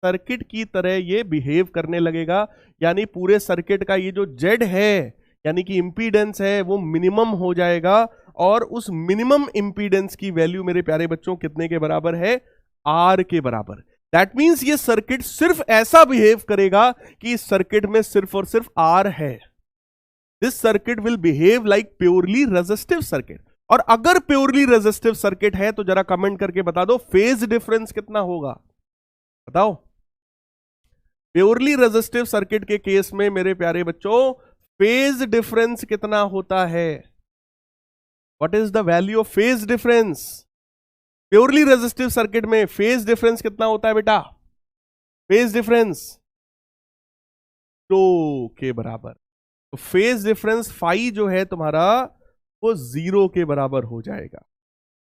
सर्किट की तरह ये बिहेव करने लगेगा। यानी पूरे सर्किट का ये जो Z है यानी कि इंपीडेंस है वो मिनिमम हो जाएगा, और उस मिनिमम इंपीडेंस की वैल्यू मेरे प्यारे बच्चों कितने के बराबर है? R के बराबर। दैट मींस ये सर्किट सिर्फ ऐसा बिहेव करेगा कि इस सर्किट में सिर्फ और सिर्फ R है। This circuit will behave like purely resistive circuit. और अगर प्योरली रेजिस्टिव सर्किट है तो जरा कमेंट करके बता दो फेज डिफरेंस कितना होगा, बताओ। प्योरली रेजिस्टिव सर्किट के केस में मेरे प्यारे बच्चों फेज डिफरेंस कितना होता है? What is the value of phase difference? Purely resistive circuit में फेज डिफरेंस कितना होता है बेटा? फेज डिफरेंस तो के बराबर। तो फेज डिफरेंस फाई जो है तुम्हारा वो 0 के बराबर हो जाएगा।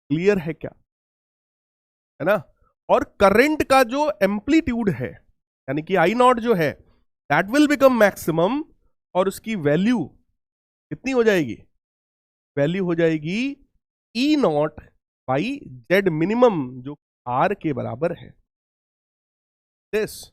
क्लियर है क्या? है ना? और करंट का जो एम्पलीट्यूड है यानी कि I0 जो है दैट विल बिकम मैक्सिमम, और उसकी वैल्यू कितनी हो जाएगी? वैल्यू हो जाएगी E0/Z मिनिमम जो R के बराबर है। This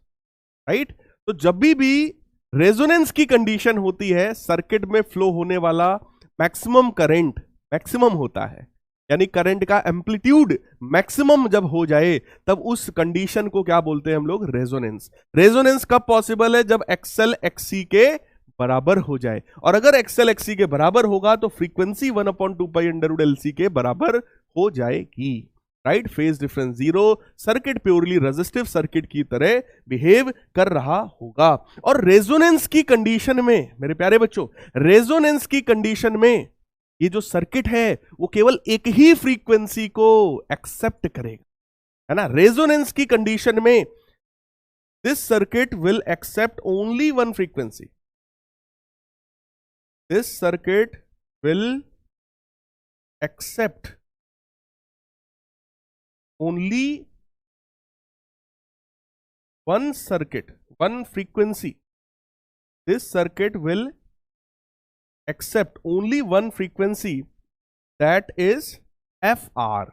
right? तो जब भी रेजोनेंस की कंडीशन होती है सर्किट में फ्लो होने वाला मैक्सिमम करंट मैक्सिमम होता है, यानी करंट का एम्पलीट्यूड मैक्सिमम जब हो जाए तब उस कंडीशन को क्या बोलते हैं हम लोग? रेजोनेंस। रेजोनेंस कब पॉसिबल है? जब XL XC के बराबर हो जाए, और अगर XL XC के बराबर होगा तो फ्रीक्वेंसी 1/2π√LC के बराबर हो जाएगी, right? Phase difference 0, circuit purely resistive circuit की तरह बिहेव कर रहा होगा। और रेजोनेंस की कंडीशन में मेरे प्यारे बच्चों, रेजोनेंस की कंडीशन में ये जो सर्किट है वो केवल एक ही फ्रीक्वेंसी को एक्सेप्ट करेगा, है ना? रेजोनेंस की कंडीशन में this circuit will accept only one frequency. This circuit will accept only one circuit, one frequency. This circuit will accept only one frequency, that is FR.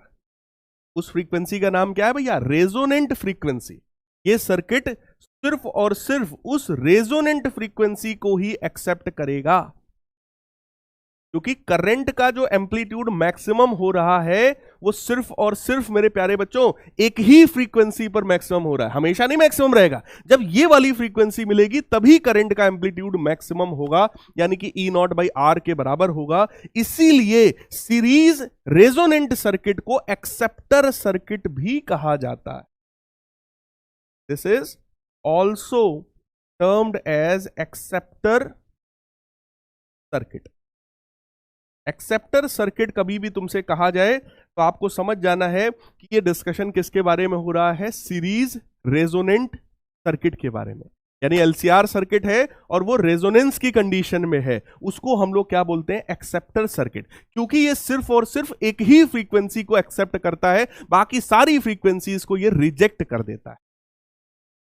उस फ्रीक्वेंसी का नाम क्या है भैया? Resonant frequency. ये circuit सिर्फ और सिर्फ उस रेजोनेंट फ्रीक्वेंसी को ही एक्सेप्ट करेगा, क्योंकि करंट का जो एम्पलीट्यूड मैक्सिमम हो रहा है वो सिर्फ और सिर्फ मेरे प्यारे बच्चों एक ही फ्रीक्वेंसी पर मैक्सिमम हो रहा है, हमेशा नहीं मैक्सिमम रहेगा। जब ये वाली फ्रीक्वेंसी मिलेगी तभी करंट का एम्पलीट्यूड मैक्सिमम होगा, यानी कि E0/R के बराबर होगा। इसीलिए सीरीज रेजोनेंट सर्किट को एक्सेप्टर सर्किट भी कहा जाता है। This is also termed as acceptor circuit. Acceptor circuit कभी भी तुमसे कहा जाए तो आपको समझ जाना है कि ये डिस्कशन किसके बारे में हो रहा है? सीरीज रेजोनेंट सर्किट के बारे में। यानी LCR सर्किट है और वो रेजोनेंस की कंडीशन में है, उसको हम लोग क्या बोलते हैं? Acceptor circuit. क्योंकि ये सिर्फ और सिर्फ एक ही फ्रीक्वेंसी को एक्सेप्ट करता है, बाकी सारी फ्रीक्वेंसीज को ये रिजेक्ट कर देता है।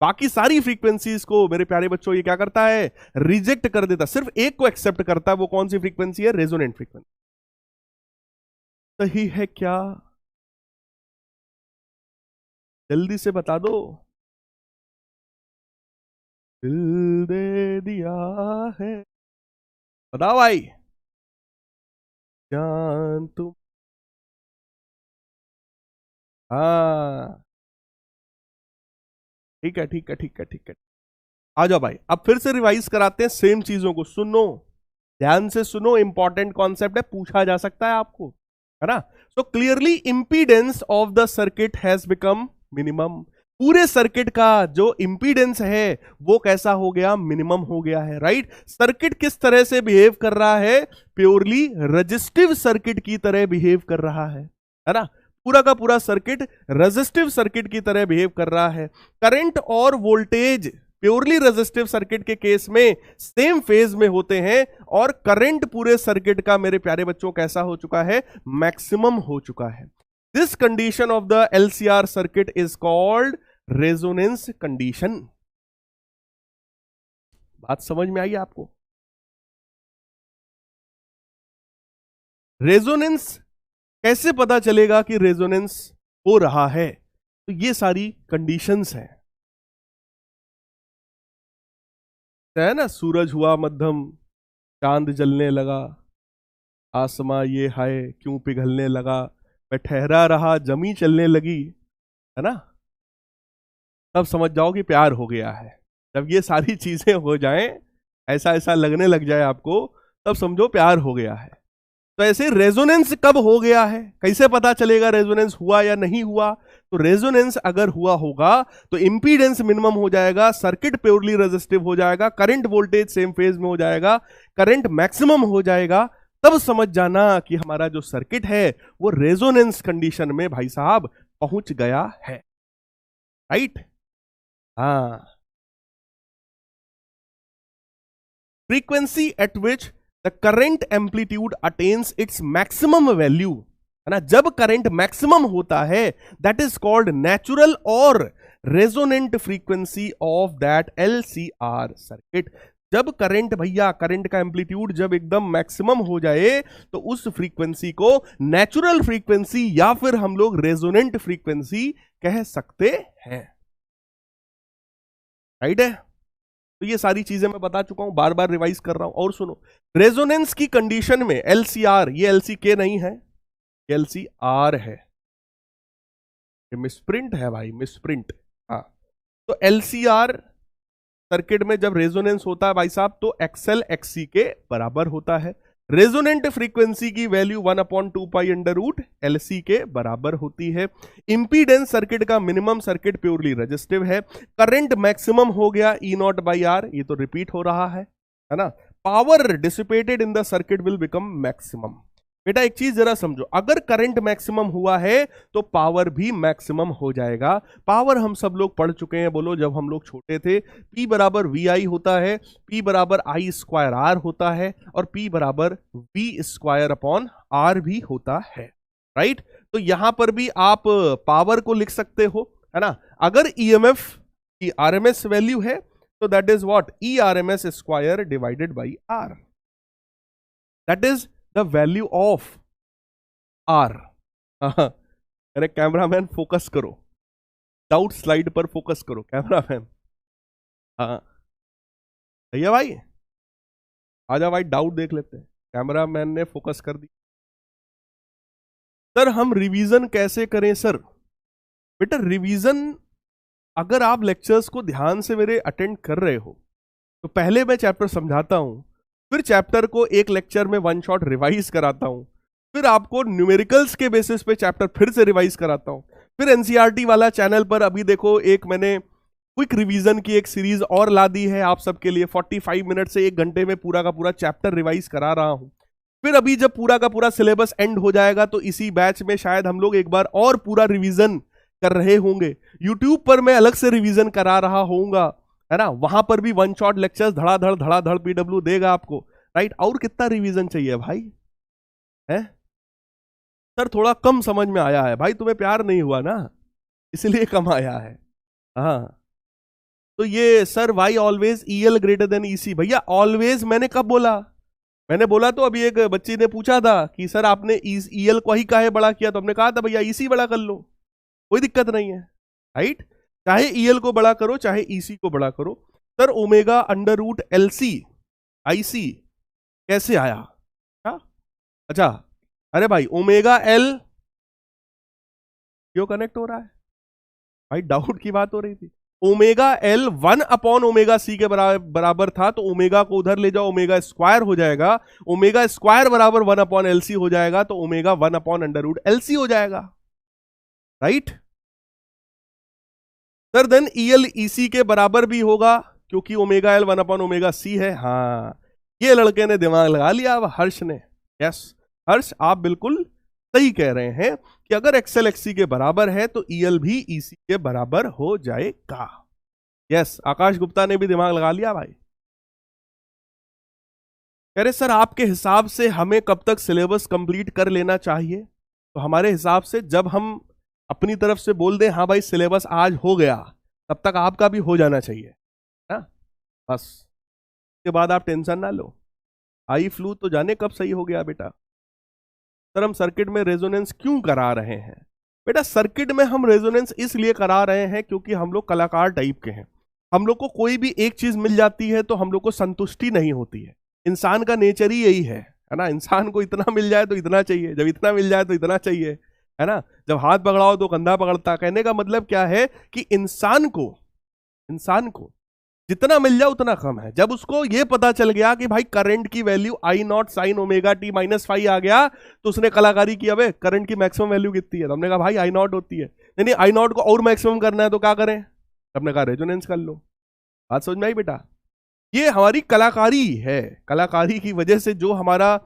बाकी सारी फ्रीक्वेंसीज को मेरे प्यारे बच्चों ये क्या करता है? रिजेक्ट कर देता। सिर्फ एक को एक्सेप्ट करता है, वो कौन सी फ्रीक्वेंसी है? Resonant frequency. सही है क्या? जल्दी से बता दो। दिल दे दिया है, बताओ भाई। जान तुम, हाँ ठीक है ठीक है ठीक है ठीक है। आ जाओ भाई, अब फिर से रिवाइज कराते हैं सेम चीजों को। सुनो, ध्यान से सुनो, इंपॉर्टेंट कॉन्सेप्ट है, पूछा जा सकता है आपको, है ना? So clearly impedance of the circuit has become minimum. पूरे सर्किट का जो इंपीडेंस है वो कैसा हो गया, मिनिमम हो गया है, राइट। सर्किट किस तरह से बिहेव कर रहा है, प्योरली रेजिस्टिव सर्किट की तरह बिहेव कर रहा है ना। पूरा का पूरा सर्किट रेजिस्टिव सर्किट की तरह बिहेव कर रहा है। करंट और वोल्टेज प्योरली रेजिस्टिव सर्किट के केस में सेम फेज में होते हैं, और करंट पूरे सर्किट का मेरे प्यारे बच्चों कैसा हो चुका है, मैक्सिमम हो चुका है। This condition of the LCR circuit is called resonance condition. बात समझ में आई आपको? रेजोनेंस कैसे पता चलेगा कि रेजोनेंस हो रहा है, तो ये सारी कंडीशंस हैं, है ना। सूरज हुआ मध्यम, चांद जलने लगा, आसमां ये हाय क्यों पिघलने लगा, मैं ठहरा रहा जमी चलने लगी, है ना। तब समझ जाओ कि प्यार हो गया है। जब ये सारी चीजें हो जाएं, ऐसा ऐसा लगने लग जाए आपको, तब समझो प्यार हो गया है। तो ऐसे रेजोनेंस कब हो गया है, कैसे पता चलेगा रेजोनेंस हुआ या नहीं हुआ? तो रेजोनेंस अगर हुआ होगा तो इंपीडेंस मिनिमम हो जाएगा, सर्किट प्योरली रेजिस्टिव हो जाएगा, करंट वोल्टेज सेम फेज में हो जाएगा, करंट मैक्सिमम हो जाएगा। तब समझ जाना कि हमारा जो सर्किट है वो रेजोनेंस कंडीशन में भाई साहब पहुंच गया है, राइट। हाँ, frequency eight which the current amplitude attains it's maximum value, है ना। जब करंट मैक्सिमम होता है दैट इज कॉल्ड नेचुरल और resonant frequency of that LCR circuit. जब करंट भैया, करंट का एम्पलीट्यूड जब एकदम मैक्सिमम हो जाए तो उस फ्रीक्वेंसी को नेचुरल फ्रीक्वेंसी या फिर हम लोग रेजोनेंट फ्रीक्वेंसी कह सकते हैं, राइट है। तो ये सारी चीजें मैं बता चुका हूं, बार बार रिवाइज कर रहा हूं। और सुनो, रेजोनेंस की कंडीशन में LCR, ये LCK नहीं है, LCR है, ये मिसप्रिंट है भाई, मिसप्रिंट। हाँ, तो LCR सर्किट में जब रेजोनेंस होता है भाई साहब तो XL XC के बराबर होता है। रेजोनेंट फ्रीक्वेंसी की value 1/2 pi under root LC के बराबर होती है। इंपीडेंस सर्किट का मिनिमम, सर्किट प्योरली रेजिस्टिव है। करंट मैक्सिमम हो गया E0/R, ये तो रिपीट हो रहा है ना। Power dissipated in the circuit will become maximum. बेटा एक चीज जरा समझो, अगर करंट मैक्सिमम हुआ है तो पावर भी मैक्सिमम हो जाएगा। पावर हम सब लोग पढ़ चुके हैं, बोलो जब हम लोग छोटे थे, P बराबर VI होता है, P बराबर I²R होता है, और P बराबर V²/R भी होता है, राइट। तो यहां पर भी आप पावर को लिख सकते हो, है ना। अगर EMF की RMS वैल्यू है तो that is what, E_RMS² divided by R, that is the value of R। अरे कैमरामैन फोकस करो, डाउट स्लाइड पर फोकस करो कैमरामैन। हाँ भैया भाई, आजा भाई, डाउट देख लेते हैं। कैमरामैन ने फोकस कर दी। सर हम रिवीजन कैसे करें सर? बेटा रिवीजन, अगर आप लेक्चर्स को ध्यान से मेरे अटेंड कर रहे हो तो पहले मैं चैप्टर समझाता हूं, फिर चैप्टर को एक लेक्चर में वन शॉट रिवाइज कराता हूं, फिर आपको न्यूमेरिकल्स के बेसिस पे चैप्टर फिर से रिवाइज कराता हूं, फिर एनसीईआरटी वाला चैनल पर अभी देखो एक मैंने क्विक रिवीजन की एक सीरीज और ला दी है आप सबके लिए। 45 मिनट से 1 घंटे में पूरा का पूरा चैप्टर रिवाइज करा रहा हूं। फिर अभी जब पूरा का पूरा सिलेबस एंड हो जाएगा तो इसी बैच में शायद हम लोग एक बार और पूरा रिवीजन कर रहे होंगे। यूट्यूब पर मैं अलग से रिवीजन करा रहा होऊंगा, है ना। वहां पर भी वन शॉट लेक्चर्स धड़ाधड़ PW देगा आपको, राइट। और कितना रिवीजन चाहिए भाई, है सर? थोड़ा कम समझ में आया है भाई, तुम्हें प्यार नहीं हुआ ना, इसलिए कम आया है। हाँ, तो ये sir why always EL greater than EC, भैया ऑलवेज मैंने कब बोला? मैंने बोला तो अभी एक बच्ची ने पूछा था कि सर आपने EL को ही काहे बड़ा किया, तो हमने कहा था भैया EC बड़ा कर लो, कोई दिक्कत नहीं है, राइट। चाहे EL को बड़ा करो चाहे EC को बड़ा करो। Sir omega under root LC IC कैसे आया? अच्छा, अरे भाई ओमेगा L क्यों कनेक्ट हो रहा है भाई? डाउट की बात हो रही थी। ओमेगा L 1/ओमेगा C के बराबर था, तो ओमेगा को उधर ले जाओ, ओमेगा स्क्वायर हो जाएगा। ओमेगा स्क्वायर बराबर 1/LC हो जाएगा, तो ओमेगा 1/√LC हो जाएगा, राइट। सर देन EL EC के बराबर भी होगा क्योंकि ओमेगा L 1/ωc है। हाँ, ये लड़के ने दिमाग लगा लिया अब, हर्ष ने। यस हर्ष, आप बिल्कुल सही कह रहे हैं कि अगर XL XC के बराबर है तो EL भी EC के बराबर हो जाएगा। यस, आकाश गुप्ता ने भी दिमाग लगा लिया भाई। कह रहे सर आपके हिसाब से हमें कब तक सिलेबस कंप्लीट कर लेना चाहिए? तो हमारे हिसाब से जब हम अपनी तरफ से बोल दें हाँ भाई सिलेबस आज हो गया, तब तक आपका भी हो जाना चाहिए ना, बस। उसके बाद आप टेंशन ना लो। आई फ्लू तो जाने कब सही हो गया बेटा। सर हम सर्किट में रेजोनेंस क्यों करा रहे हैं? बेटा सर्किट में हम रेजोनेंस इसलिए करा रहे हैं क्योंकि हम लोग कलाकार टाइप के हैं। हम लोग को कोई भी एक चीज मिल जाती है तो हम लोग को संतुष्टि नहीं होती है। इंसान का नेचर ही यही है ना। इंसान को इतना मिल जाए तो इतना चाहिए, जब इतना मिल जाए तो इतना चाहिए, है ना। जब हाथ पकड़ाओ तो कंधा पकड़ता। कहने का मतलब क्या है कि इंसान को जितना मिल जाए उतना कम है। जब उसको ये पता चल गया कि भाई करंट की वैल्यू I0 sin ωt-5 आ गया तो उसने कलाकारी की। अबे करंट की मैक्सिमम वैल्यू कितनी है? तो हमने कहा भाई I0 होती है। नहीं I0 को और मैक्सिमम करना है तो क्या करें? हमने कहा रेजोनेंस कर लो। बात समझ में आई बेटा? ये हमारी कलाकारी है। कलाकारी की वजह से जो हमारा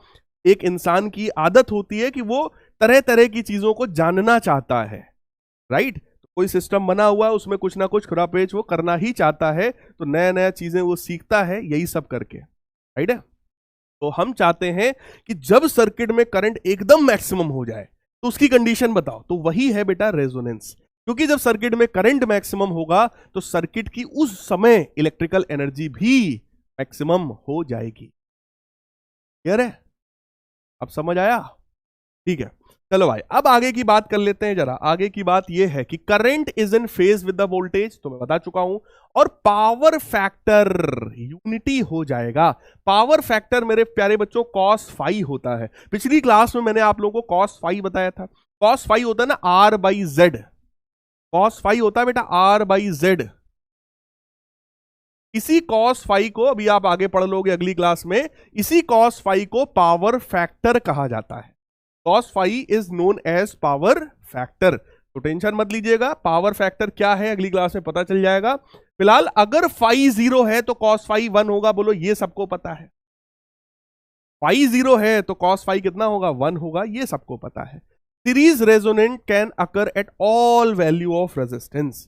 एक इंसान की आदत होती है कि वो तरह तरह की चीजों को जानना चाहता है, राइट। कोई सिस्टम बना हुआ है उसमें कुछ ना कुछ खुरापेच वो करना ही चाहता है, तो नया नया चीजें वो सीखता है यही सब करके, राइट है। तो हम चाहते हैं कि जब सर्किट में करंट एकदम मैक्सिमम हो जाए तो उसकी कंडीशन बताओ, तो वही है बेटा रेजोनेंस। क्योंकि जब सर्किट में करंट मैक्सिमम होगा तो सर्किट की उस समय इलेक्ट्रिकल एनर्जी भी मैक्सिमम हो जाएगी। क्लियर है? अब समझ आया? ठीक है, चलो भाई अब आगे की बात कर लेते हैं जरा। आगे की बात यह है कि current is in phase with the voltage, तो मैं बता चुका हूं, और पावर फैक्टर यूनिटी हो जाएगा। पावर फैक्टर मेरे प्यारे बच्चों cos फाई होता है। पिछली क्लास में मैंने आप लोगों को cos फाई बताया था। cos फाई होता है ना R/Z। cos फाई होता है बेटा R/Z। इसी cos फाई को अभी आप आगे पढ़ लोगे अगली क्लास में, इसी cos फाई को पावर फैक्टर कहा जाता है। cos phi is known as power factor. तो टेंशन मत लीजिएगा, पावर फैक्टर क्या है अगली क्लास में पता चल जाएगा। फिलहाल अगर फाई 0 है तो cos फाई 1 होगा, बोलो ये सबको पता है। फाई 0 है तो cos फाई कितना होगा? 1 होगा, ये सबको पता है। Series resonant can occur at all value of resistance.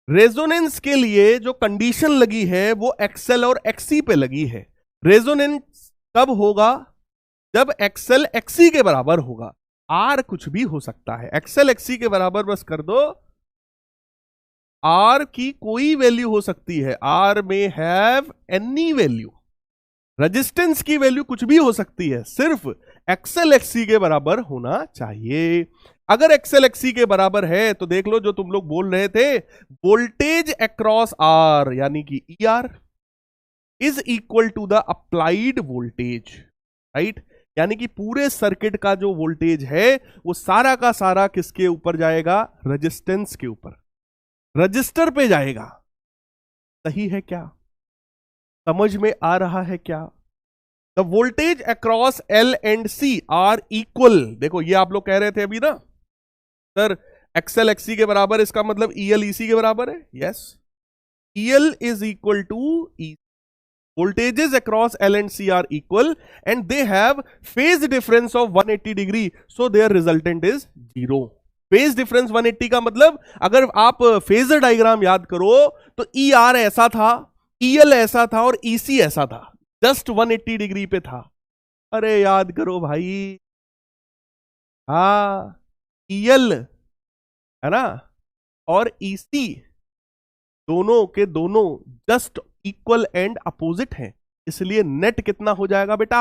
Resonance के लिए जो कंडीशन लगी है वो XL और XC पे लगी है। रेजोनेंस कब होगा? जब XL XC के बराबर होगा। R कुछ भी हो सकता है, XL XC के बराबर बस कर दो। R की कोई वैल्यू हो सकती है, R में हैव एनी वैल्यू। रेजिस्टेंस की वैल्यू कुछ भी हो सकती है, सिर्फ XL XC के बराबर होना चाहिए। अगर XL XC के बराबर है तो देख लो जो तुम लोग बोल रहे थे, वोल्टेज अक्रॉस R यानी कि ER is equal to the applied voltage, right. यानी कि पूरे सर्किट का जो वोल्टेज है वो सारा का सारा किसके ऊपर जाएगा? रेजिस्टेंस के ऊपर, रजिस्टर पे जाएगा। सही है क्या? समझ में आ रहा है क्या? The voltage across L and C are equal. देखो ये आप लोग कह रहे थे अभी ना सर XL XC के बराबर, इसका मतलब EL EC के बराबर है। Yes, EL is equal to EC। Voltages across L and C are equal and they have phase difference of 180 degree, so their resultant is 0. Phase difference 180 का मतलब अगर आप फेजर डायग्राम याद करो तो ER ऐसा था, EL ऐसा था और EC ऐसा था, जस्ट 180 डिग्री पे था। अरे याद करो भाई, हाँ EL है ना और EC दोनों के दोनों जस्ट इक्वल एंड अपोजिट हैं, इसलिए नेट कितना हो जाएगा बेटा?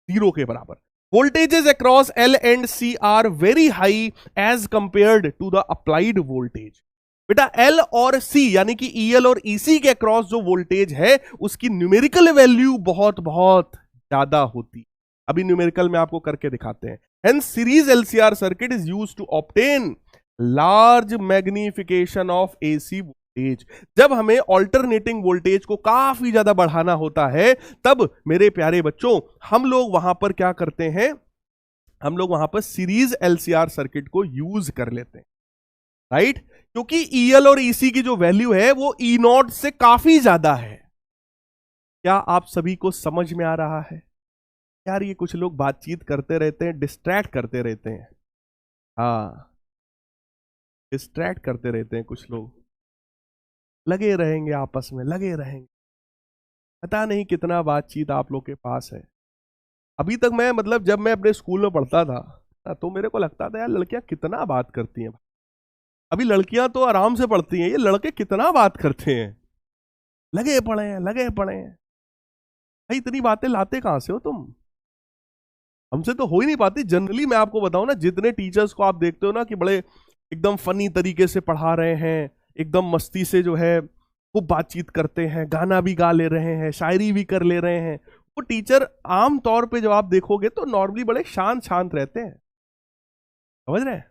0 के बराबर। Voltages across L and C are very high as compared to the applied voltage. बेटा L और C यानी कि EL और EC के अक्रॉस जो वोल्टेज है उसकी न्यूमेरिकल वैल्यू बहुत बहुत ज्यादा होती। अभी न्यूमेरिकल में आपको करके दिखाते हैं। Hence series LCR circuit is used to obtain large magnification of AC voltage. जब हमें ऑल्टरनेटिंग वोल्टेज को काफी ज्यादा बढ़ाना होता है तब मेरे प्यारे बच्चों हम लोग वहां पर क्या करते हैं? हम लोग वहां पर सीरीज LCR सर्किट को यूज कर लेते हैं, राइट। क्योंकि ईएल और ईसी की जो वैल्यू है वो ई नॉट से काफी ज्यादा है। क्या आप सभी को समझ में आ रहा है? यार ये कुछ लोग बातचीत करते रहते हैं, डिस्ट्रैक्ट करते रहते हैं। हाँ, डिस्ट्रैक्ट करते रहते हैं कुछ लोग, लगे रहेंगे आपस में, लगे रहेंगे। पता नहीं कितना बातचीत आप लोग के पास है। अभी तक मैं मतलब जब मैं अपने स्कूल में पढ़ता था तो मेरे को लगता था यार लड़कियां कितना बात करती हैं। अभी लड़कियां तो आराम से पढ़ती हैं, ये लड़के कितना बात करते हैं, लगे पड़े हैं, लगे पड़े हैं। भाई इतनी बातें लाते कहां से हो तुम? हमसे तो हो ही नहीं पाती। जनरली मैं आपको बताऊं ना, जितने टीचर्स को आप देखते हो ना कि बड़े एकदम फनी तरीके से पढ़ा रहे हैं, एकदम मस्ती से जो है खूब बातचीत करते हैं, गाना भी गा ले रहे हैं, शायरी भी कर ले रहे हैं, वो टीचर आम तौर पे जब आप देखोगे तो नॉर्मली बड़े शांत शांत रहते हैं। समझ रहे हैं?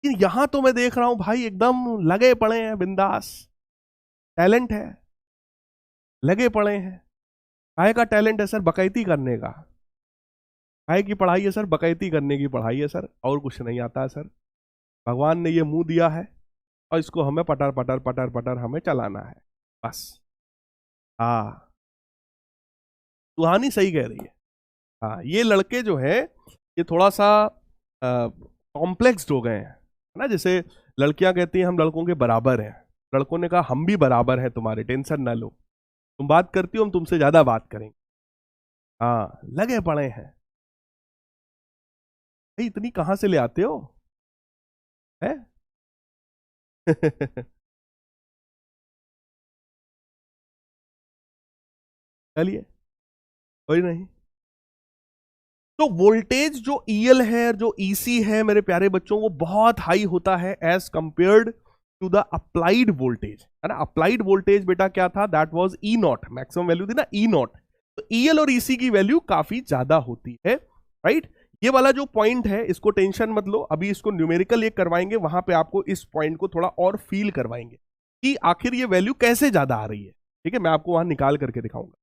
यहां तो मैं देख रहा हूं भाई एकदम लगे पड़े हैं, बिंदास। टैलेंट है, लगे पड़े हैं। काहे का टैलेंट है सर? बकैती करने का। काहे की पढ़ाई है सर? बकैती करने की पढ़ाई है सर, और कुछ नहीं आता है सर। भगवान ने ये मुंह दिया है और इसको हमें पटर पटर पटर पटर हमें चलाना है, बस। हाँ, सुहानी सही कह रही है। हाँ, ये लड़के जो है ये थोड़ा सा कॉम्प्लेक्स्ड हो गए हैं, है ना। जैसे लड़कियां कहती हैं हम लड़कों के बराबर हैं, लड़कों ने कहा हम भी बराबर हैं तुम्हारे, टेंशन ना लो, तुम बात करती हो हम तुमसे ज्यादा बात करेंगे। हाँ, लगे पड़े हैं। भाई इतनी कहां से ले आते हो है? चलिए, कोई नहीं। तो वोल्टेज जो ईएल है, जो ईसी है मेरे प्यारे बच्चों, वो बहुत हाई होता है as compared to the applied voltage, है ना। अप्लाइड वोल्टेज बेटा क्या था? That was E naught, maximum value थी ना ई नॉट। तो ईएल और ईसी की वैल्यू काफी ज्यादा होती है, राइट। ये वाला जो पॉइंट है इसको टेंशन मत लो, अभी इसको न्यूमेरिकल एक करवाएंगे, वहां पे आपको इस पॉइंट को थोड़ा और फील करवाएंगे कि आखिर ये वैल्यू कैसे ज्यादा आ रही है। ठीक है, मैं आपको वहां निकाल करके दिखाऊंगा।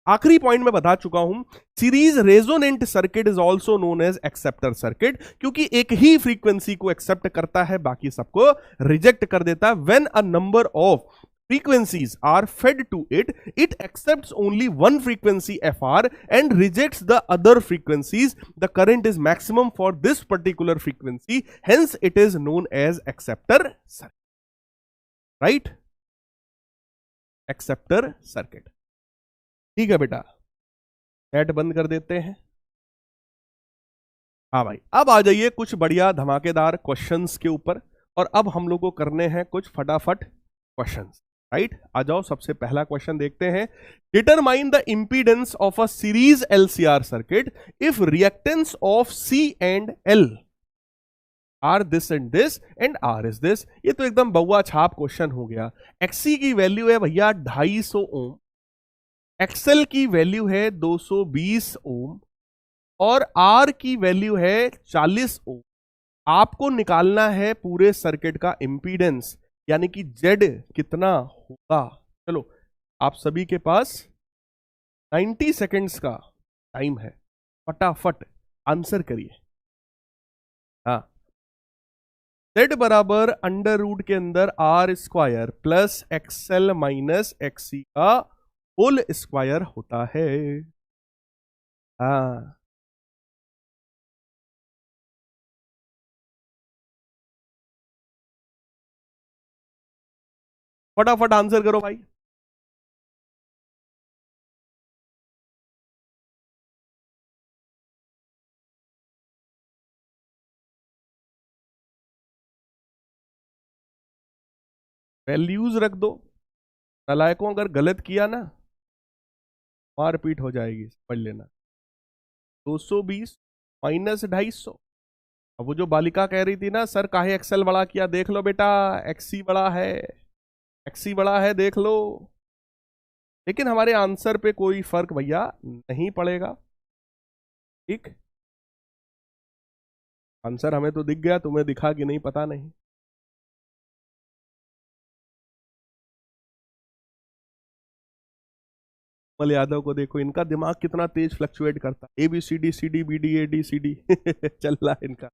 आखिरी पॉइंट में बता चुका हूं, series resonant circuit is also known as acceptor circuit, क्योंकि एक ही फ्रीक्वेंसी को एक्सेप्ट करता है, बाकी सबको रिजेक्ट कर देता है। When a number of frequencies are fed to it, it accepts only one frequency FR and rejects the other frequencies. The current is maximum for this particular frequency, hence it is known as acceptor circuit, right? Acceptor circuit. ठीक है बेटा, chat बंद कर देते हैं। हाँ भाई, अब आ जाइए कुछ बढ़िया धमाकेदार क्वेश्चंस के ऊपर, और अब हम लोग को करने हैं कुछ फटाफट क्वेश्चंस, राइट। आ जाओ, सबसे पहला क्वेश्चन देखते हैं। Determine the impedance of a series LCR circuit if reactance of C and L are this and this and R is this. ये तो एकदम बउआ छाप क्वेश्चन हो गया। एक्सी की वैल्यू है भैया 250 ओम, एक्सएल की वैल्यू है 220 ओम, और आर की वैल्यू है 40 ओम। आपको निकालना है पूरे सर्किट का इंपीडेंस, यानी कि जेड कितना होगा। चलो, आप सभी के पास 90 सेकेंड्स का टाइम है, फटाफट आंसर करिए। हाँ, जेड बराबर अंडर रूट के अंदर R square plus XL minus XC का होल स्क्वायर होता है। हाँ, फटाफट आंसर करो भाई। वैल्यूज रख दो, नलायकों अगर गलत किया ना वहां रिपीट हो जाएगी, पढ़ लेना। 220 माइनस 250। अब वो जो बालिका कह रही थी ना सर काहे एक्सेल बड़ा किया, देख लो बेटा, एक्सी बड़ा है, एक्सी बड़ा है, देख लो। लेकिन हमारे आंसर पे कोई फर्क भैया नहीं पड़ेगा, ठीक। आंसर हमें तो दिख गया, तुम्हें दिखा कि नहीं पता नहीं। कमल यादव को देखो, इनका दिमाग कितना तेज फ्लक्चुएट करता है। ABCD CD BD AD CD चल रहा है इनका।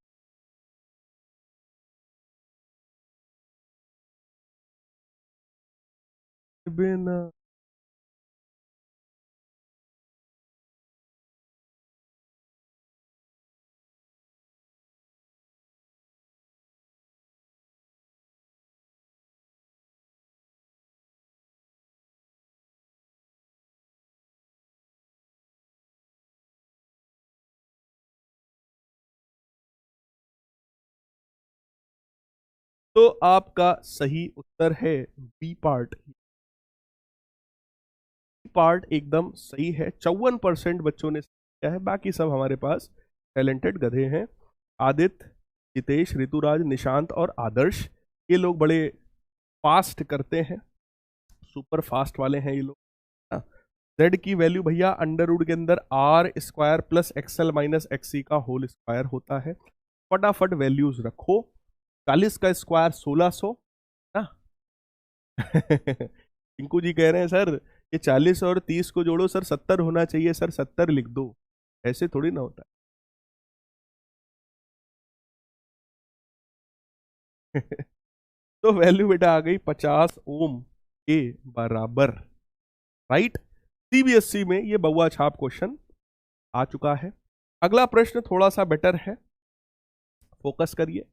बिना। तो आपका सही उत्तर है बी पार्ट। पार्ट एकदम सही है। 54% बच्चों ने किया है, बाकी सब हमारे पास टैलेंटेड गधे हैं। आदित्य, जितेश, ऋतुराज, निशांत और आदर्श, ये लोग बड़े फास्ट करते हैं, सुपर फास्ट वाले हैं ये लोग। जेड की वैल्यू भैया अंडर रूट के अंदर R square plus XL minus XC का होल स्क्वायर होता है। फटाफट वैल्यूज रखो। 40 का स्क्वायर 1600 ना। टिंकू जी कह रहे हैं सर ये 40 और 30 को जोड़ो सर 70 होना चाहिए, सर 70 लिख दो। ऐसे थोड़ी ना होता है। तो वैल्यू बेटा आ गई 50 ओम के बराबर। राइट, सीबीएसई में ये बउआ छाप क्वेश्चन आ चुका है। अगला प्रश्न थोड़ा सा बेटर है, फोकस करिए।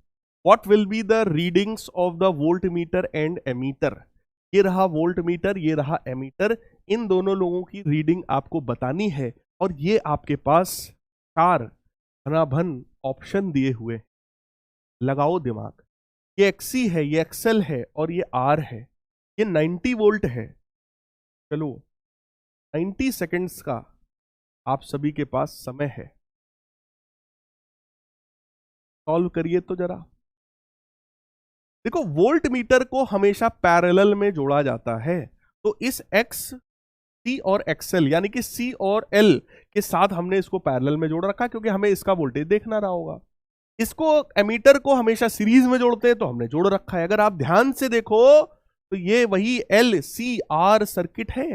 What will be the readings of the voltmeter and ammeter. ये रहा वोल्ट मीटर, ये रहा एमीटर, इन दोनों लोगों की रीडिंग आपको बतानी है। और ये आपके पास 4 घनाभन ऑप्शन दिए हुए। लगाओ दिमाग। ये एक्सी है, ये एक्सएल है और ये आर है। ये 90 वोल्ट है। चलो 90 सेकेंड्स का आप सभी के पास समय है, सॉल्व करिए तो जरा। देखो वोल्ट मीटर को हमेशा पैरेलल में जोड़ा जाता है, तो इस एक्स सी और एक्सएल यानी कि सी और एल के साथ हमने इसको पैरेलल में जोड़ रखा, क्योंकि हमें इसका वोल्टेज देखना रहा होगा। इसको एमीटर को हमेशा सीरीज में जोड़ते हैं, तो हमने जोड़ रखा है। अगर आप ध्यान से देखो तो ये वही एल सी आर सर्किट है।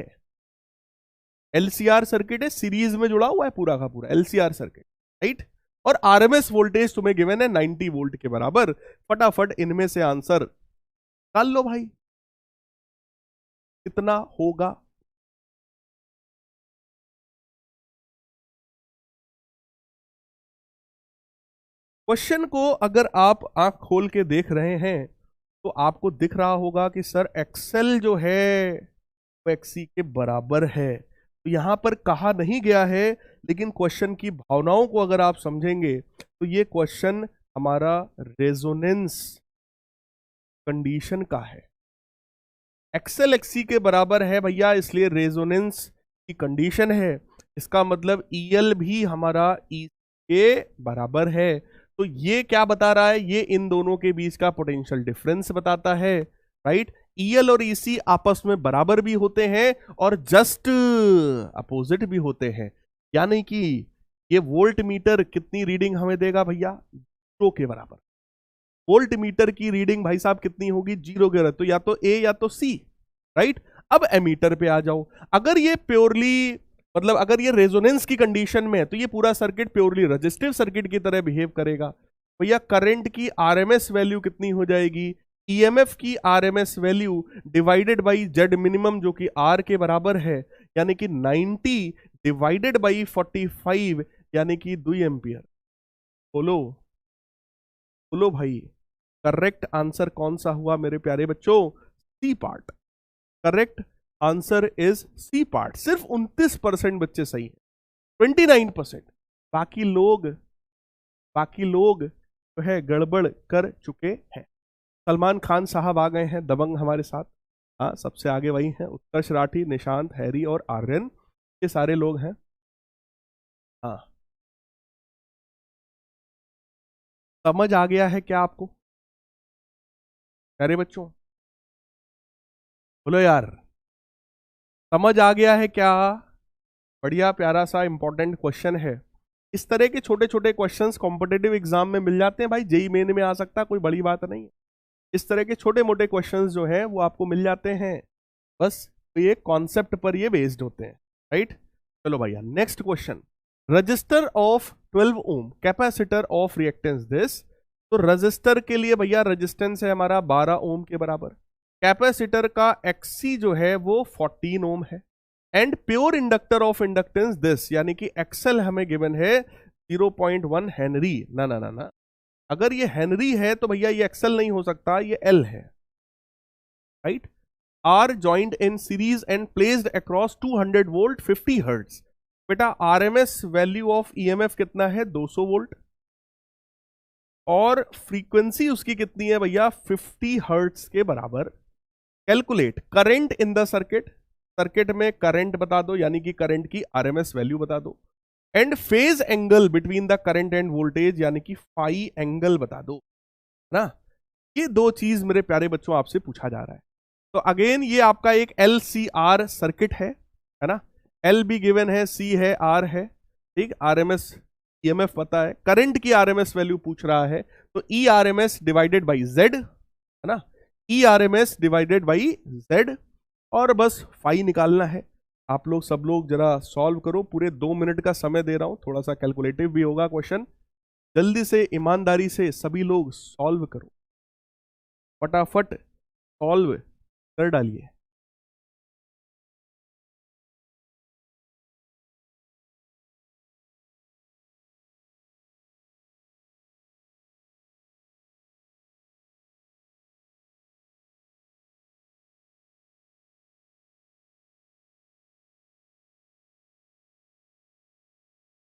एलसीआर सर्किट है, सीरीज में जुड़ा हुआ है पूरा का पूरा एलसीआर सर्किट। राइट, और आरएमएस वोल्टेज तुम्हें गिवन है 90 वोल्ट के बराबर। फटाफट इनमें से आंसर निकाल लो भाई, कितना होगा। क्वेश्चन को अगर आप आंख खोल के देख रहे हैं तो आपको दिख रहा होगा कि सर एक्सेल जो है वो एक्सी के बराबर है। तो यहां पर कहा नहीं गया है, लेकिन क्वेश्चन की भावनाओं को अगर आप समझेंगे तो ये क्वेश्चन हमारा रेजोनेंस कंडीशन का है। एक्सेल एक्सी के बराबर है भैया, इसलिए रेजोनेंस की कंडीशन है। इसका मतलब ईएल भी हमारा ई के बराबर है। तो ये क्या बता रहा है, ये इन दोनों के बीच का पोटेंशियल डिफरेंस बताता है। राइट, ईएल और ईसी आपस में बराबर भी होते हैं और जस्ट अपोजिट भी होते हैं। यानी कि ये वोल्ट मीटर कितनी रीडिंग हमें देगा भैया, 0 के बराबर। वोल्ट मीटर की रीडिंग भाई साहब कितनी होगी, 0 के बराबर। तो या तो ए या तो सी। राइट, अब एमीटर पे आ जाओ। अगर ये प्योरली मतलब अगर ये रेजोनेंस की कंडीशन में है तो ये पूरा सर्किट प्योरली रेजिस्टिव सर्किट की तरह बिहेव करेगा। भैया करंट की आरएमएस वैल्यू कितनी हो जाएगी, ईएमएफ की RMS value divided by Z minimum जो कि आर के बराबर है, यानी कि 90 डिवाइडेड बाई 45 यानी कि 2 एम्पियर। बोलो बोलो भाई, करेक्ट आंसर कौन सा हुआ मेरे प्यारे बच्चों, C part. Correct answer is C part. सिर्फ 29% बच्चे सही हैं, 29%। बाकी लोग जो है गड़बड़ कर चुके हैं। सलमान खान साहब आ गए हैं दबंग हमारे साथ। हाँ, सबसे आगे वही हैं, उत्कर्ष राठी, निशांत, हैरी और आर्यन, ये सारे लोग हैं। हाँ, समझ आ गया है क्या आपको प्यारे बच्चों, बोलो यार, समझ आ गया है क्या। बढ़िया प्यारा सा इंपॉर्टेंट क्वेश्चन है। इस तरह के छोटे छोटे क्वेश्चंस कॉम्पिटेटिव एग्जाम में मिल जाते हैं भाई, जेई मेन में आ सकता है, कोई बड़ी बात नहीं है। इस तरह के छोटे मोटे क्वेश्चंस जो हैं वो आपको मिल जाते हैं, बस तो ये कॉन्सेप्ट पर ये बेस्ड होते हैं। राइट, चलो भैया next question. Resistor of 12 ohm, capacitor of reactance this. तो रजिस्टर के लिए भैया रेजिस्टेंस है हमारा 12 ओम के बराबर। कैपेसिटर का एक्सी जो है वो 14 ओम है, and pure inductor of inductance this, यानी कि एक्सेल हमें गिवन है 0.1 हेनरी। ना ना ना ना, अगर ये हेनरी है तो भैया ये एक्सेल नहीं हो सकता, ये एल है, right. Are joined in series and placed across 200 volt 50 hertz. बेटा आरएमएस वैल्यू ऑफ ईएमएफ कितना है, 200 वोल्ट, और फ्रीक्वेंसी उसकी कितनी है भैया, 50 हर्ट्ज के बराबर। Calculate current in the circuit, circuit में करंट बता दो, यानी कि करंट की आरएमएस वैल्यू बता दो, and phase angle between the current end voltage, यानी कि फाई एंगल बता दो ना। ये दो चीज मेरे प्यारे बच्चों आपसे पूछा जा रहा है। तो अगेन ये आपका एक एल सी आर सर्किट है ना। एल भी गिवन है, सी है, आर है, ठीक। आरएमएस ईएमएफ पता है, करंट की आरएमएस वैल्यू पूछ रहा है, तो ई आरएमएस डिवाइडेड बाई जेड, है ना, ई आरएमएस डिवाइडेड बाई जेड, और बस फाई निकालना है। आप लोग सब लोग जरा सॉल्व करो, पूरे 2 मिनट का समय दे रहा हूं, थोड़ा सा कैलकुलेटिव भी होगा क्वेश्चन, जल्दी से ईमानदारी से सभी लोग सॉल्व करो, फटाफट सॉल्व कर डालिए।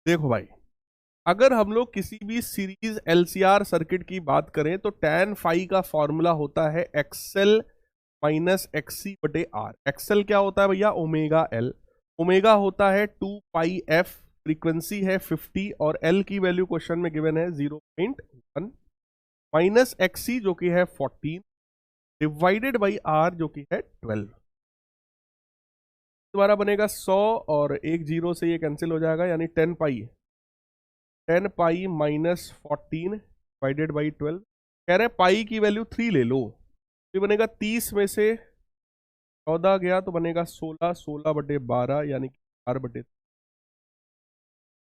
देखो भाई, अगर हम लोग किसी भी सीरीज एलसीआर सर्किट की बात करें तो tan फाई का फॉर्मूला होता है एक्सएल माइनस एक्सी बटे आर। एक्सएल क्या होता है भैया, ओमेगा एल, ओमेगा होता है 2 पाई एफ, फ्रीक्वेंसी है 50, और एल की वैल्यू क्वेश्चन में गिवन है 0.1, माइनस एक्सी जो कि है 14, डिवाइडेड बाई आर जो कि है 12। दोबारा बनेगा 100, और एक जीरो से ये कैंसिल हो जाएगा, यानी 10 पाई, 10 पाई माइनस 14 डिवाइडेड बाई 12। कह रहे हैं पाई की वैल्यू 3 ले लो, तो बनेगा 30 में से 14 गया तो बनेगा 16, 16 बटे 12, यानी कि 4 बटे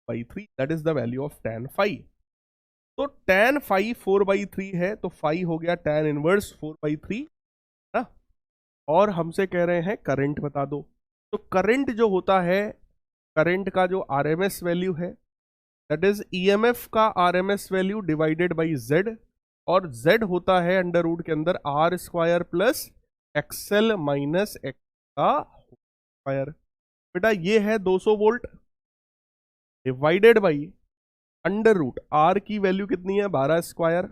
by 3, that is the value of tan phi. तो tan फाई 4/3 है, तो फाई हो गया tan इनवर्स 4/3 ना। और हमसे कह रहे हैं करंट बता दो, तो करंट जो होता है, करंट का जो आरएमएस वैल्यू है, दैट इज ईएमएफ का RMS value divided by Z, और जेड होता है अंडर रूट के अंदर R square plus XL minus X का स्क्वायर। बेटा ये है 200 volt divided by under root R की वैल्यू कितनी है, 12 square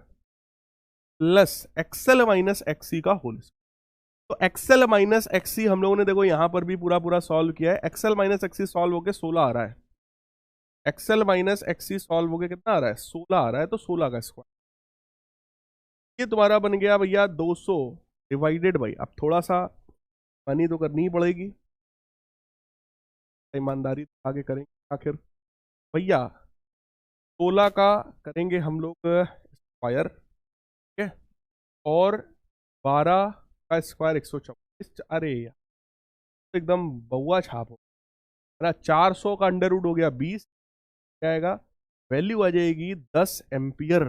plus XL minus XC का होल। तो एक्सएल माइनस एक्सी हम लोगों ने देखो यहां पर भी पूरा पूरा सॉल्व किया है। एक्सएल माइनस एक्सी सॉल्व होकर 16 आ रहा है, एक्सएल माइनस एक्सी सॉल्व होकर कितना आ रहा है, 16 आ रहा है, तो 16 का स्क्वायर। ये तुम्हारा बन गया भैया 200 डिवाइडेड बाई, अब थोड़ा सा मनी तो करनी ही पड़ेगी, ईमानदारी आगे करेंगे आखिर भैया। 16 का करेंगे हम लोग स्क्वायर, ठीक है, और 12 का स्क्वायर 124। अरे यार तो एकदम बउआ छाप हो, है ना। 400 का अंडर रूट हो गया 20, क्या आएगा, वैल्यू आ जाएगी 10 एम्पियर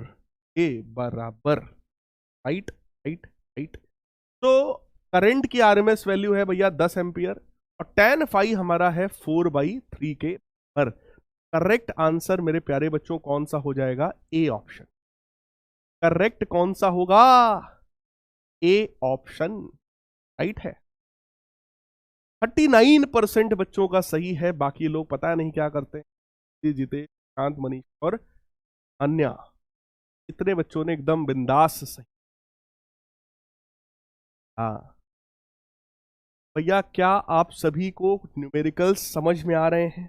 के बराबर, राइट राइट राइट। तो करंट की आरएमएस वैल्यू है भैया 10 एम्पियर, और tan फाई हमारा है 4/3 के पर। करेक्ट आंसर मेरे प्यारे बच्चों कौन सा हो जाएगा, ए ऑप्शन। करेक्ट कौन सा होगा, ए ऑप्शन, राइट है। 39% बच्चों का सही है, बाकी लोग पता नहीं क्या करते हैं। जीते शांत, मनीष और अन्य, इतने बच्चों ने एकदम बिंदास सही। हाँ भैया, क्या आप सभी को न्यूमेरिकल्स समझ में आ रहे हैं?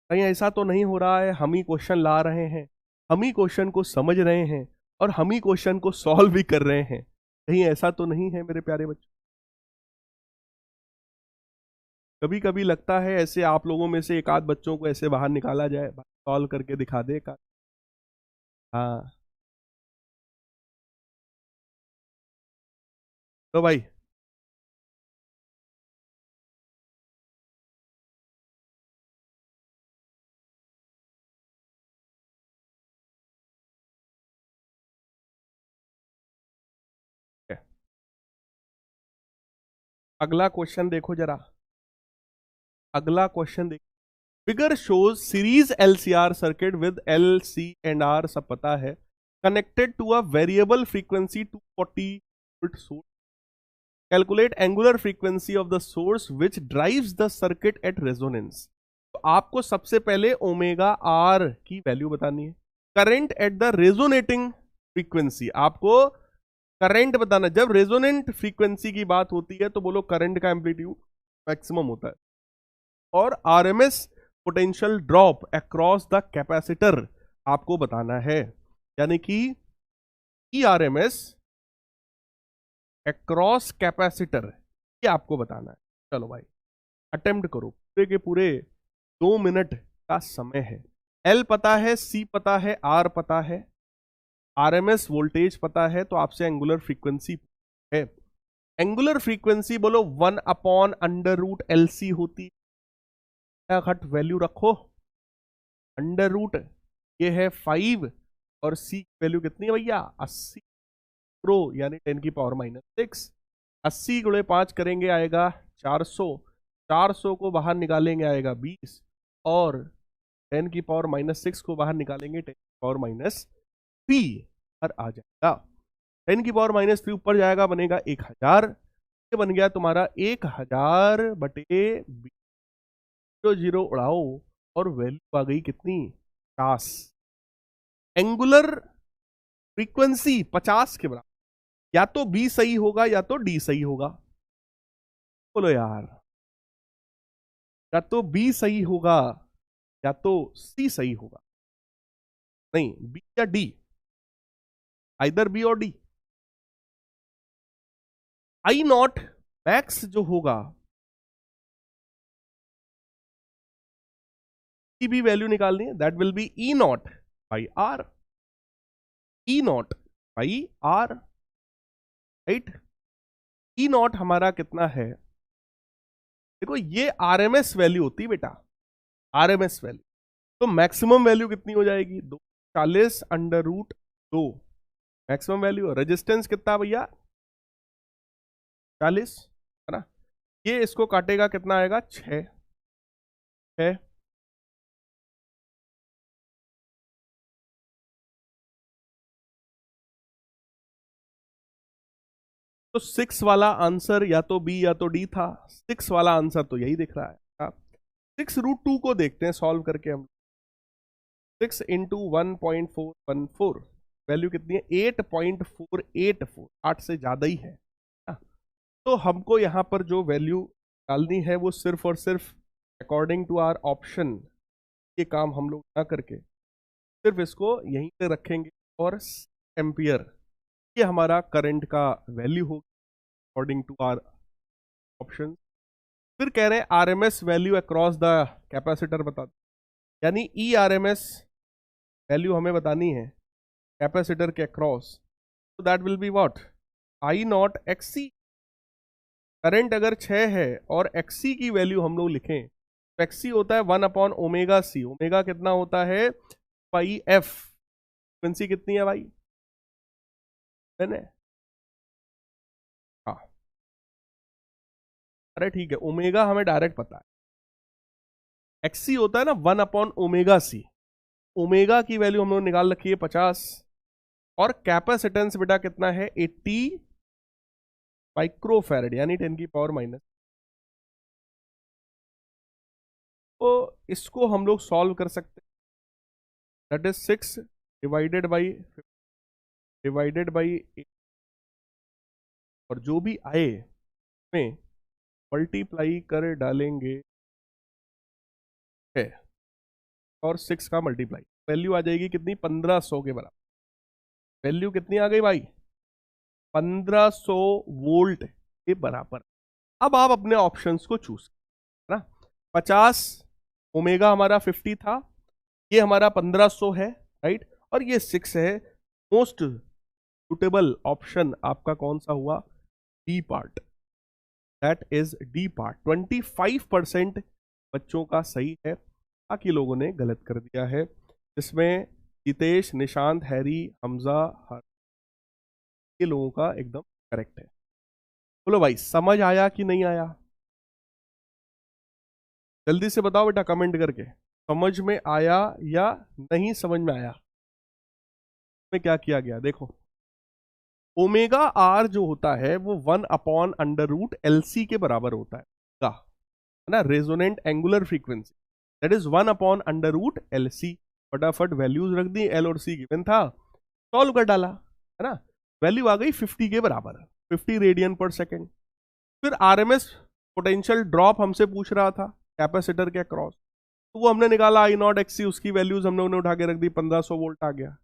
कहीं ऐसा तो नहीं हो रहा है हम ही क्वेश्चन ला रहे हैं, हम ही क्वेश्चन को समझ रहे हैं, और हम ही क्वेश्चन को सॉल्व भी कर रहे हैं? कहीं ऐसा तो नहीं है मेरे प्यारे बच्चों? कभी कभी लगता है ऐसे आप लोगों में से एक आध बच्चों को ऐसे बाहर निकाला जाए, सॉल्व करके दिखा दे का। हाँ तो भाई अगला क्वेश्चन देखो जरा, अगला क्वेश्चन देखो। Figure shows series LCR circuit with L C and R सब पता है, connected to a variable frequency 240 volt source, calculate angular frequency of the source which drives the circuit at resonance. तो आपको सबसे पहले ओमेगा आर की value बतानी है, current at the resonating frequency, आपको करंट बताना। जब रेजोनेंट फ्रीक्वेंसी की बात होती है तो बोलो करंट का एम्पलीट्यूड मैक्सिमम होता है, और RMS potential drop across the capacitor आपको बताना है, यानी कि ईआरएमएस अक्रॉस कैपेसिटर ये आपको बताना है। चलो भाई अटेम्प्ट करो, पूरे के पूरे 2 मिनट का समय है। एल पता है, सी पता है, आर पता है, आरएमएस वोल्टेज पता है, तो आपसे एंगुलर फ्रीक्वेंसी है। एंगुलर फ्रीक्वेंसी बोलो 1/√LC होती है, घट वैल्यू रखो, अंडर रूट ये है 5 और सी की वैल्यू कितनी है भैया 80 प्रो यानी 10⁻⁻6। 80 गुणे 5 करेंगे आएगा 400, 400 को बाहर निकालेंगे आएगा 20, और 10⁻⁻6 को बाहर निकालेंगे 10⁻3 पर आ जाएगा। 10⁻3 ऊपर जाएगा बनेगा 1000, ये बन गया तुम्हारा 1000 बटे 0 उड़ाओ और वैल्यू आ गई कितनी 50। एंगुलर फ्रीक्वेंसी 50 के बराबर, या तो बी सही होगा या तो डी सही होगा। बोलो यार, या तो बी सही होगा या तो सी सही होगा, नहीं बी या डी, आइदर बी और डी। आई नॉट मैक्स जो होगा की भी वैल्यू निकालनी है, that will be E naught by R, E naught by R, right. E naught हमारा कितना है, देखो ये आरएमएस वैल्यू होती है बेटा, आरएमएस वैल्यू। तो मैक्सिमम वैल्यू कितनी हो जाएगी 240/√2 मैक्सिमम वैल्यू। रेजिस्टेंस कितना भैया 40 है ना, ये इसको काटेगा कितना आएगा 6 है। तो 6 वाला आंसर या तो बी या तो डी था, 6 वाला आंसर तो यही दिख रहा है। 6√2 को देखते हैं सॉल्व करके हम। 6 इंटू 1.414 वैल्यू कितनी है 8.484, 8 से ज्यादा ही है। तो हमको यहां पर जो वैल्यू डालनी है वो सिर्फ और सिर्फ अकॉर्डिंग टू आवर ऑप्शन, ये काम हम लोग ना करके सिर्फ इसको यहीं पे रखेंगे, और एम्पियर ये हमारा करंट का वैल्यू होगा अकॉर्डिंग टू आवर ऑप्शन। फिर कह रहे हैं RMS value across the capacitor बता दो, यानी ई आरएमएस वैल्यू हमें बतानी है कैपेसिटर के अक्रॉस, तो that will be what I naught XC. Current अगर 6 है और एक्सी की वैल्यू हम लोग लिखें तो एक्सी होता है 1/ω/c, ओमेगा कितना होता है पाई एफ, फ्रीक्वेंसी कितनी है भाई है, हाँ अरे ठीक है, ओमेगा हमें डायरेक्ट पता है, एक्सी होता है ना 1/ω/c, ओमेगा की वैल्यू हम लोग निकाल रखी है 50, और कैपेसिटेंस बेटा कितना है 80 माइक्रोफैरड यानी 10⁻⁻। तो इसको हम लोग सॉल्व कर सकते हैं, दैट इज 6 डिवाइडेड बाई 8, और जो भी आए में मल्टीप्लाई कर डालेंगे है, और 6 का मल्टीप्लाई, वैल्यू आ जाएगी कितनी 1500 के बराबर। वैल्यू कितनी आ गई भाई 1500 वोल्ट के बराबर। अब आप अपने ऑप्शंस को चूज है ना, 50 ओमेगा हमारा 50 था, ये हमारा 1500 है राइट, और ये 6 है। मोस्ट सुटेबल ऑप्शन आपका कौन सा हुआ D part, that is D part. 25% बच्चों का सही है, बाकी लोगों ने गलत कर दिया है, जिसमें जितेश, निशांत, हैरी, हमजा, ये लोगों का एकदम करेक्ट है। बोलो भाई, समझ आया कि नहीं आया? जल्दी से बताओ बेटा कमेंट करके, समझ में आया या नहीं समझ में आया? में क्या किया गया देखो, ओमेगा आर जो होता है वो 1/√LC के बराबर होता है ना, resonant angular frequency, that is 1/√LC। फटाफट वैल्यूज रख दी, एल और सी गिवन था, सॉल्व कर डाला, है ना। वैल्यू आ गई 50 के बराबर, 50 रेडियन पर सेकेंड। फिर आरएमएस पोटेंशियल ड्रॉप हमसे पूछ रहा था कैपेसिटर के अक्रॉस, तो वो हमने निकाला I0XC, उसकी वैल्यूज हम लोगों ने उठा के रख दी, 1500 वोल्ट आ गया।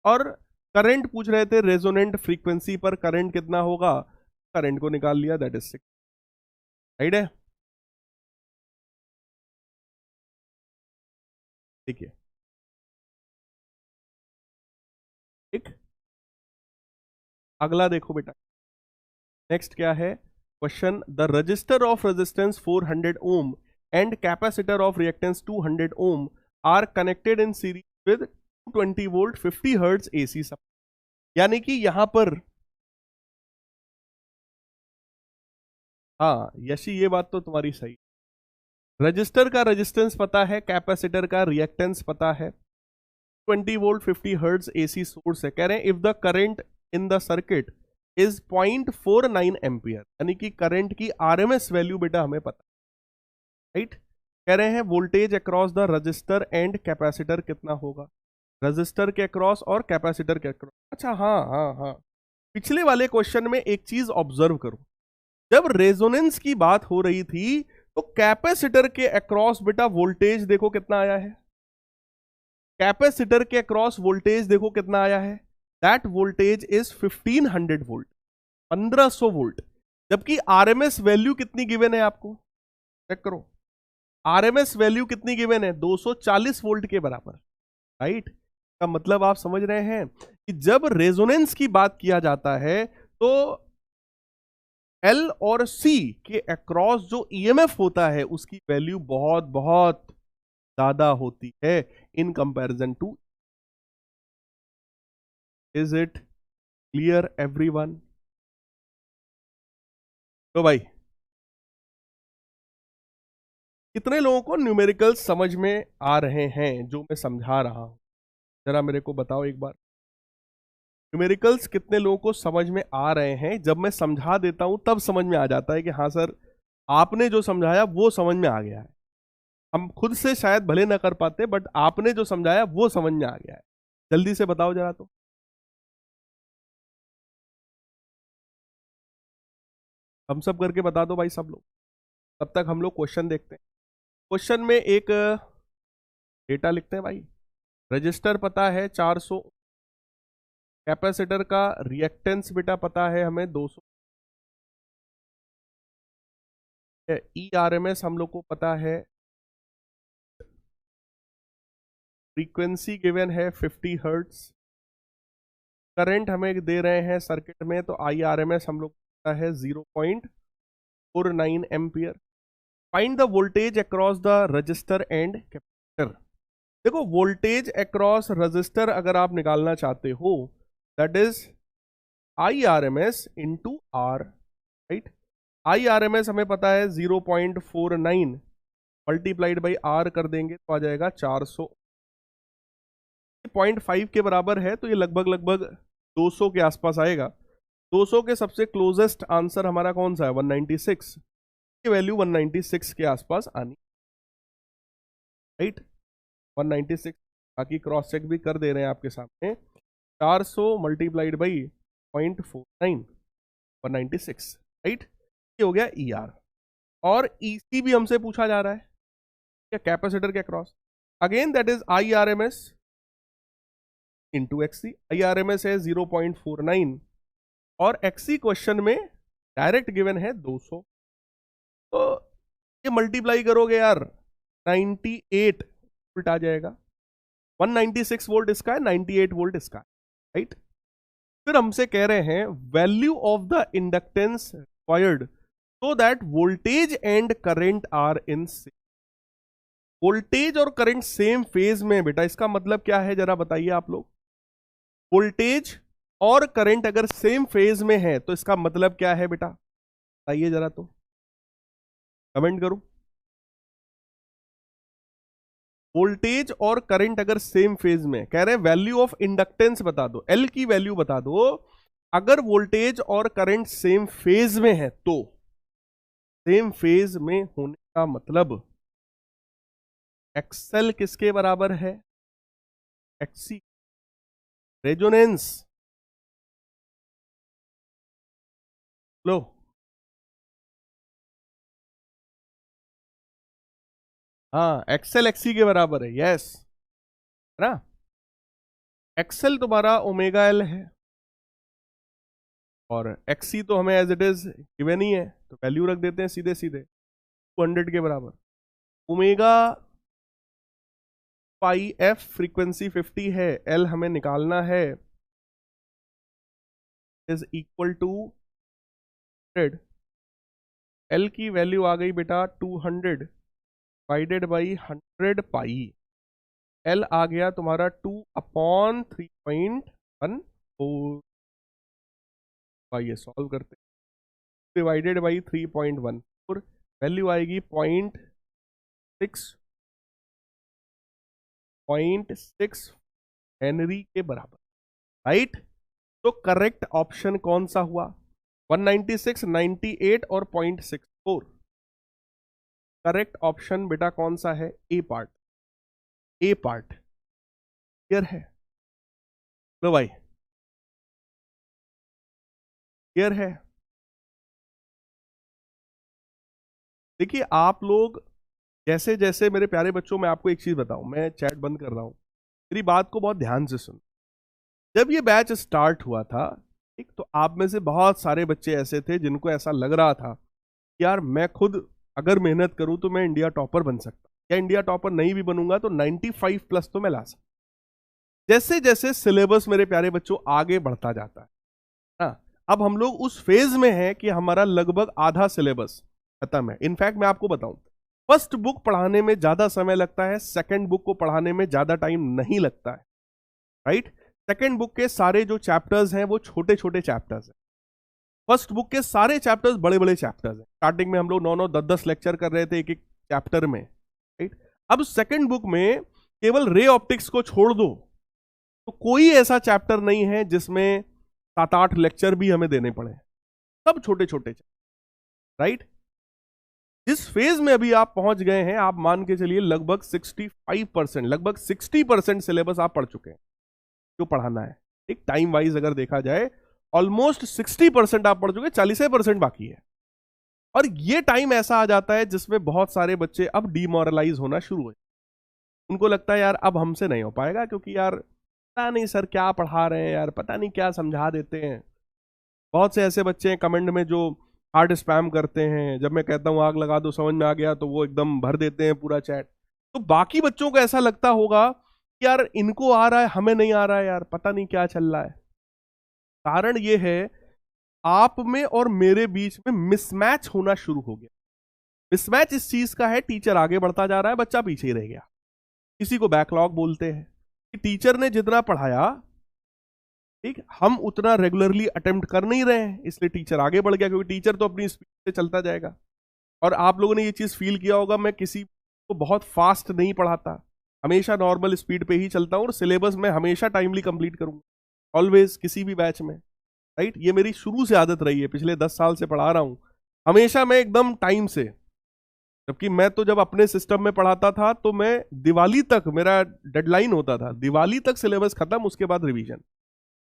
और करंट पूछ रहे थे रेजोनेंट फ्रीक्वेंसी पर करंट कितना होगा, करंट को निकाल लिया, दैट इज 6। राइट है, ठीक है, ठीक। अगला देखो बेटा, नेक्स्ट क्या है question, the resistor of resistance 400 ohm and capacitor of reactance 200 ohm are connected in series with 220 volt 50 hertz AC supply. यानी कि यहां पर, हाँ यशी ये बात तो तुम्हारी सही, रजिस्टर का रेजिस्टेंस पता है, कैपेसिटर का रिएक्टेंस पता है, 20 वोल्ट 50 हर्ट्ज एसी सोर्स है। कह रहे हैं if the current in the circuit is 0.49 ampere, यानी कि करंट की आरएमएस वैल्यू बेटा हमें पता, राइट। कह रहे हैं voltage across the resistor and capacitor कितना होगा, रजिस्टर के अक्रॉस और कैपेसिटर के अक्रॉस। अच्छा हाँ हाँ हाँ, पिछले वाले क्वेश्चन में एक चीज ऑब्जर्व करो, जब रेजोनेंस की बात हो रही थी तो कैपेसिटर के अक्रॉस बेटा वोल्टेज देखो कितना आया है, कैपेसिटर के अक्रॉस वोल्टेज देखो कितना आया है, that voltage is 1500 volt, 1500 volt. जबकि आरएमएस वैल्यू कितनी गिवन है आपको, चेक करो, आरएमएस वैल्यू कितनी गिवन है, 240 वोल्ट के बराबर, राइट। का मतलब आप समझ रहे हैं कि जब रेजोनेंस की बात किया जाता है तो एल और सी के अक्रॉस जो ईएमएफ होता है उसकी वैल्यू बहुत बहुत ज्यादा होती है in comparison to. Is it clear everyone? तो भाई कितने लोगों को न्यूमेरिकल्स समझ में आ रहे हैं जो मैं समझा रहा हूं, जरा मेरे को बताओ एक बार, न्यूमेरिकल्स कितने लोगों को समझ में आ रहे हैं? जब मैं समझा देता हूं तब समझ में आ जाता है कि हाँ सर आपने जो समझाया वो समझ में आ गया है। हम खुद से शायद भले ना कर पाते, बट आपने जो समझाया वो समझ में आ गया है। जल्दी से बताओ जरा, तो हम सब करके बता दो भाई सब लोग, तब तक हम लोग क्वेश्चन देखते हैं। क्वेश्चन में एक डेटा लिखते हैं भाई, रजिस्टर पता है 400, कैपेसिटर का रिएक्टेंस बेटा पता है हमें 200, ई आर एम एस हम लोग को पता है, फ्रीक्वेंसी गिवन है 50 हर्ट्ज, करंट हमें दे रहे हैं सर्किट में, तो आई आर एम एस हम लोग को पता है 0.49 ampere. Find the voltage across the resistor and capacitor. देखो वोल्टेज अक्रॉस रजिस्टर अगर आप निकालना चाहते हो, that is I R M S into R, right. I R M S हमें पता है 0.49 मल्टीप्लाइड बाई आर कर देंगे तो आ जाएगा 400, 0.5 के बराबर है, तो ये लगभग लगभग 200 के आसपास आएगा। 200 के सबसे क्लोजेस्ट आंसर हमारा कौन सा है, 196, की वैल्यू 196 के आसपास आनी, राइट। 196, बाकी क्रॉस चेक भी कर दे रहे हैं आपके सामने, 400 मल्टीप्लाइड बाई 0.49, 196, राइट। ये हो गया ई आर। और ईसी भी हमसे पूछा जा रहा है क्या, कैपेसिटर के across, again that is I R M S into XC. I R M S है 0.49 और एक्सी क्वेश्चन में डायरेक्ट गिवन है 200, तो ये मल्टीप्लाई करोगे यार 98 वोल्ट आ जाएगा, 196 वोल्ट इसका है, 98 वोल्ट इसका है, राइट। फिर हमसे कह रहे हैं value of the inductance required so that voltage and current are in same. Voltage और करंट सेम फेज में बेटा, इसका मतलब क्या है जरा बताइए आप लोग। वोल्टेज और करंट अगर सेम फेज में है तो इसका मतलब क्या है बेटा, बताइए जरा, तो कमेंट करो। वोल्टेज और करंट अगर सेम फेज में, कह रहे हैं वैल्यू ऑफ इंडक्टेंस बता दो, एल की वैल्यू बता दो। अगर वोल्टेज और करंट सेम फेज में है तो, सेम फेज में होने का मतलब एक्सएल किसके बराबर है, एक्सी, रेजोनेंस। लो, हाँ एक्सएल एक्सी के बराबर है, यस, है ना। एक्सएल तुम्हारा ओमेगा एल है और एक्सी तो हमें एज इट इज गिवन ही है, तो वैल्यू रख देते हैं सीधे सीधे 200 के बराबर। ओमेगा पाई एफ फ्रीक्वेंसी 50 है, एल हमें निकालना है, इज इक्वल टू 100। एल की वैल्यू आ गई बेटा 200 डिवाइडेड बाई 100 पाई, एल आ गया तुम्हारा 2/3.14। ये सॉल्व करते, डिवाइडेड बाई 3.14, वैल्यू आएगी 0.6 हेनरी के बराबर, राइट। तो करेक्ट ऑप्शन कौन सा हुआ, 196, 98 और 0.64। करेक्ट ऑप्शन बेटा कौन सा है, ए पार्ट, ए पार्ट, क्लियर है। लो भाई, क्लियर है। देखिए आप लोग जैसे जैसे, मेरे प्यारे बच्चों, मैं आपको एक चीज बताऊं, मैं चैट बंद कर रहा हूं, मेरी बात को बहुत ध्यान से सुन। जब ये बैच स्टार्ट हुआ था, ठीक, तो आप में से बहुत सारे बच्चे ऐसे थे जिनको ऐसा लग रहा था कि यार मैं खुद अगर मेहनत करूं तो मैं इंडिया टॉपर बन सकता, या इंडिया टॉपर नहीं भी बनूंगा तो 95 प्लस तो मैं ला सकता। जैसे जैसे सिलेबस मेरे प्यारे बच्चों आगे बढ़ता जाता है ना, अब हम लोग उस फेज में हैं कि हमारा लगभग आधा सिलेबस खत्म है। इनफैक्ट मैं आपको बताऊं, फर्स्ट बुक पढ़ाने में ज्यादा समय लगता है, सेकंड बुक को पढ़ाने में ज्यादा टाइम नहीं लगता है, राइट। सेकंड बुक के सारे जो चैप्टर्स हैं वो छोटे छोटे चैप्टर्स हैं, फर्स्ट बुक के सारे चैप्टर्स बड़े बड़े चैप्टर्स हैं। स्टार्टिंग में हम लोग 9 9 10 10 लेक्चर कर रहे थे एक एक चैप्टर में, राइट। अब सेकंड बुक में केवल रे ऑप्टिक्स को छोड़ दो तो कोई ऐसा चैप्टर नहीं है जिसमें 7 8 लेक्चर भी हमें देने पड़े, सब छोटे छोटे, राइट। जिस फेज में अभी आप पहुंच गए हैं, आप मान के चलिए लगभग 65%, लगभग 60% सिलेबस आप पढ़ चुके हैं जो पढ़ाना है, एक टाइम वाइज अगर देखा जाए ऑलमोस्ट 60% आप पढ़ चुके, 40% बाकी है। और ये टाइम ऐसा आ जाता है जिसमें बहुत सारे बच्चे अब डिमोरलाइज होना शुरू हुए, उनको लगता है यार अब हमसे नहीं हो पाएगा, क्योंकि यार पता नहीं सर क्या पढ़ा रहे हैं, यार पता नहीं क्या समझा देते हैं। बहुत से ऐसे बच्चे हैं कमेंट में जो हार्ड स्पैम करते हैं, जब मैं कहता हूं आग लगा दो समझ में आ गया तो वो एकदम भर देते हैं पूरा चैट। तो बाकी बच्चों को ऐसा लगता होगा कि यार इनको आ रहा है हमें नहीं आ रहा है, यार पता नहीं क्या चल रहा है। कारण ये है आप में और मेरे बीच में मिसमैच होना शुरू हो गया। मिसमैच इस चीज का है, टीचर आगे बढ़ता जा रहा है, बच्चा पीछे ही रह गया। किसी को बैकलॉग बोलते हैं कि टीचर ने जितना पढ़ाया, ठीक, हम उतना रेगुलरली अटेम्प्ट कर नहीं रहे हैं, इसलिए टीचर आगे बढ़ गया, क्योंकि टीचर तो अपनी स्पीड से चलता जाएगा। और आप लोगों ने ये चीज फील किया होगा, मैं किसी को बहुत फास्ट नहीं पढ़ाता, हमेशा नॉर्मल स्पीड पे ही चलता हूं और सिलेबस में हमेशा टाइमली कंप्लीट करूंगा, ऑलवेज, किसी भी बैच में, राइट। ये मेरी शुरू से आदत रही है, पिछले 10 साल से पढ़ा रहा हूं, हमेशा मैं एकदम टाइम से। जबकि मैं तो जब अपने सिस्टम में पढ़ाता था तो मैं दिवाली तक, मेरा डेडलाइन होता था, दिवाली तक सिलेबस खत्म, उसके बाद रिवीजन,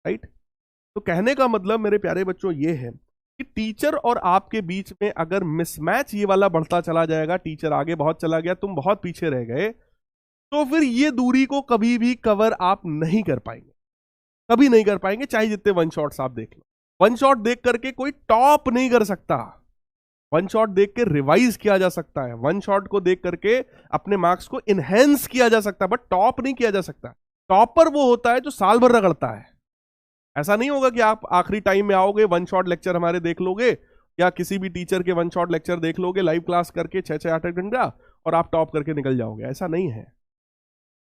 राइट। तो कहने का मतलब मेरे प्यारे बच्चों ये है कि टीचर और आपके बीच में अगर मिसमैच ये वाला बढ़ता चला जाएगा, टीचर आगे बहुत चला गया, तुम बहुत पीछे रह गए, तो फिर ये दूरी को कभी भी कवर आप नहीं कर पाएंगे, कभी नहीं कर पाएंगे, चाहे जितने वन शॉट्स आप देख लो। वन शॉट देख करके कोई टॉप नहीं कर सकता, वन शॉट देख के रिवाइज किया जा सकता है, वन शॉट को देख करके अपने मार्क्स को इनहेंस किया जा सकता है, बट टॉप नहीं किया जा सकता। टॉपर वो होता है जो साल भर रगड़ता है। ऐसा नहीं होगा कि आप आखिरी टाइम में आओगे, वन शॉट लेक्चर हमारे देख लोगे, या किसी भी टीचर के वन शॉट लेक्चर देख लोगे लाइव क्लास करके 6 8 घंटा, और आप टॉप करके निकल जाओगे, ऐसा नहीं है।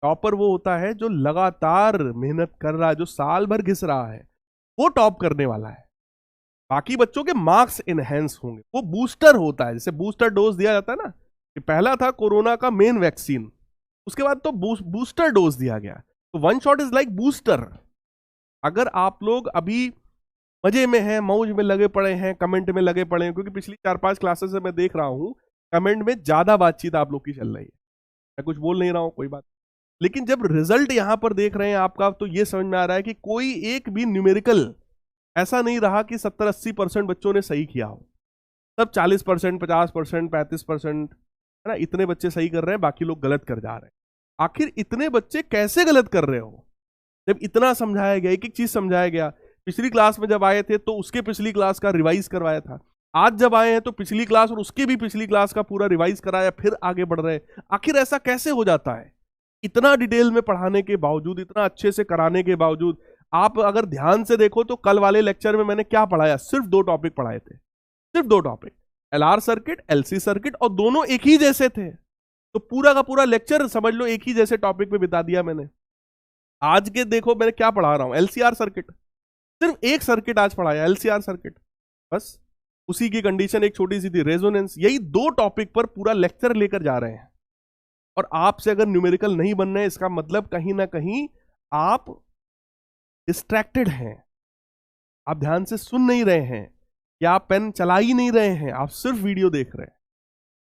टॉपर वो होता है जो लगातार मेहनत कर रहा है, जो साल भर घिस रहा है, वो टॉप करने वाला है, बाकी बच्चों के मार्क्स इनहेंस होंगे। वो बूस्टर होता है, जैसे बूस्टर डोज दिया जाता है ना, कि पहला था कोरोना का मेन वैक्सीन, उसके बाद तो बूस्टर डोज दिया गया, तो one shot is like booster. अगर आप लोग अभी मजे में हैं, मौज में लगे पड़े हैं, कमेंट में लगे पड़े हैं, क्योंकि पिछली 4-5 क्लासेस से मैं देख रहा हूं कमेंट में ज्यादा बातचीत आप लोग की चल रही है, मैं कुछ बोल नहीं रहा हूं, कोई बात, लेकिन जब रिजल्ट यहां पर देख रहे हैं आपका, तो ये समझ में आ रहा है कि कोई एक भी न्यूमेरिकल ऐसा नहीं रहा कि 70-80% बच्चों ने सही किया हो। सब 40%, 50%, 35%, है ना, इतने बच्चे सही कर रहे हैं, बाकी लोग गलत कर जा रहे हैं। आखिर इतने बच्चे कैसे गलत कर रहे हो, जब इतना समझाया गया, एक एक चीज समझाया गया। पिछली क्लास में जब आए थे तो उसके पिछली क्लास का रिवाइज करवाया था, आज जब आए हैं तो पिछली क्लास और उसके भी पिछली क्लास का पूरा रिवाइज कराया, फिर आगे बढ़ रहे हैं। आखिर ऐसा कैसे हो जाता है? इतना डिटेल में पढ़ाने के बावजूद, इतना अच्छे से कराने के बावजूद, आप अगर ध्यान से देखो तो कल वाले लेक्चर में मैंने क्या पढ़ाया, सिर्फ 2 टॉपिक पढ़ाए थे, सिर्फ 2 topic, LR circuit, LC circuit, और दोनों एक ही जैसे थे, तो पूरा का पूरा लेक्चर समझ लो एक ही जैसे टॉपिक पे बिता दिया मैंने। आज के देखो मैंने क्या पढ़ा रहा हूं, एलसीआर सर्किट, सिर्फ एक सर्किट आज पढ़ाया, एलसीआर सर्किट, बस उसी की कंडीशन एक छोटी सी थी, रेजोनेंस। यही 2 टॉपिक पर पूरा लेक्चर लेकर जा रहे हैं, और आपसे अगर न्यूमेरिकल नहीं बनना है, इसका मतलब कहीं ना कहीं आप डिस्ट्रैक्टेड हैं, आप ध्यान से सुन नहीं रहे हैं, या आप पेन चला ही नहीं रहे हैं, आप सिर्फ वीडियो देख रहे हैं।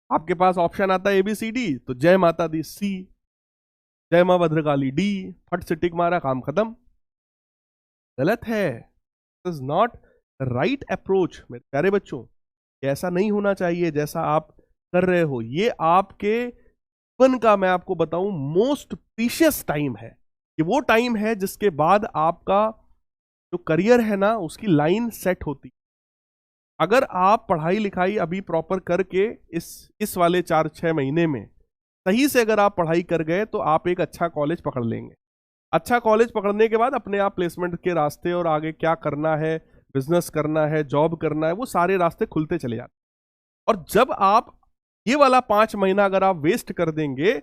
आपके पास ऑप्शन आता है ABCD, तो जय माता दी C, जय मां भद्रकाली D, फट से टिक मारा, काम खत्म। गलत है, इज नॉट राइट अप्रोच मेरे प्यारे बच्चों, ऐसा नहीं होना चाहिए जैसा आप कर रहे हो। ये आपके जीवन का, मैं आपको बताऊं, मोस्ट प्रीशियस टाइम है। ये वो टाइम है जिसके बाद आपका जो करियर है ना, उसकी लाइन सेट होती। अगर आप पढ़ाई लिखाई अभी प्रॉपर करके इस वाले 4-6 महीने में सही से अगर आप पढ़ाई कर गए, तो आप एक अच्छा कॉलेज पकड़ लेंगे। अच्छा कॉलेज पकड़ने के बाद अपने आप प्लेसमेंट के रास्ते, और आगे क्या करना है, बिजनेस करना है, जॉब करना है, वो सारे रास्ते खुलते चले जाते। और जब आप ये वाला 5 महीना अगर आप वेस्ट कर देंगे,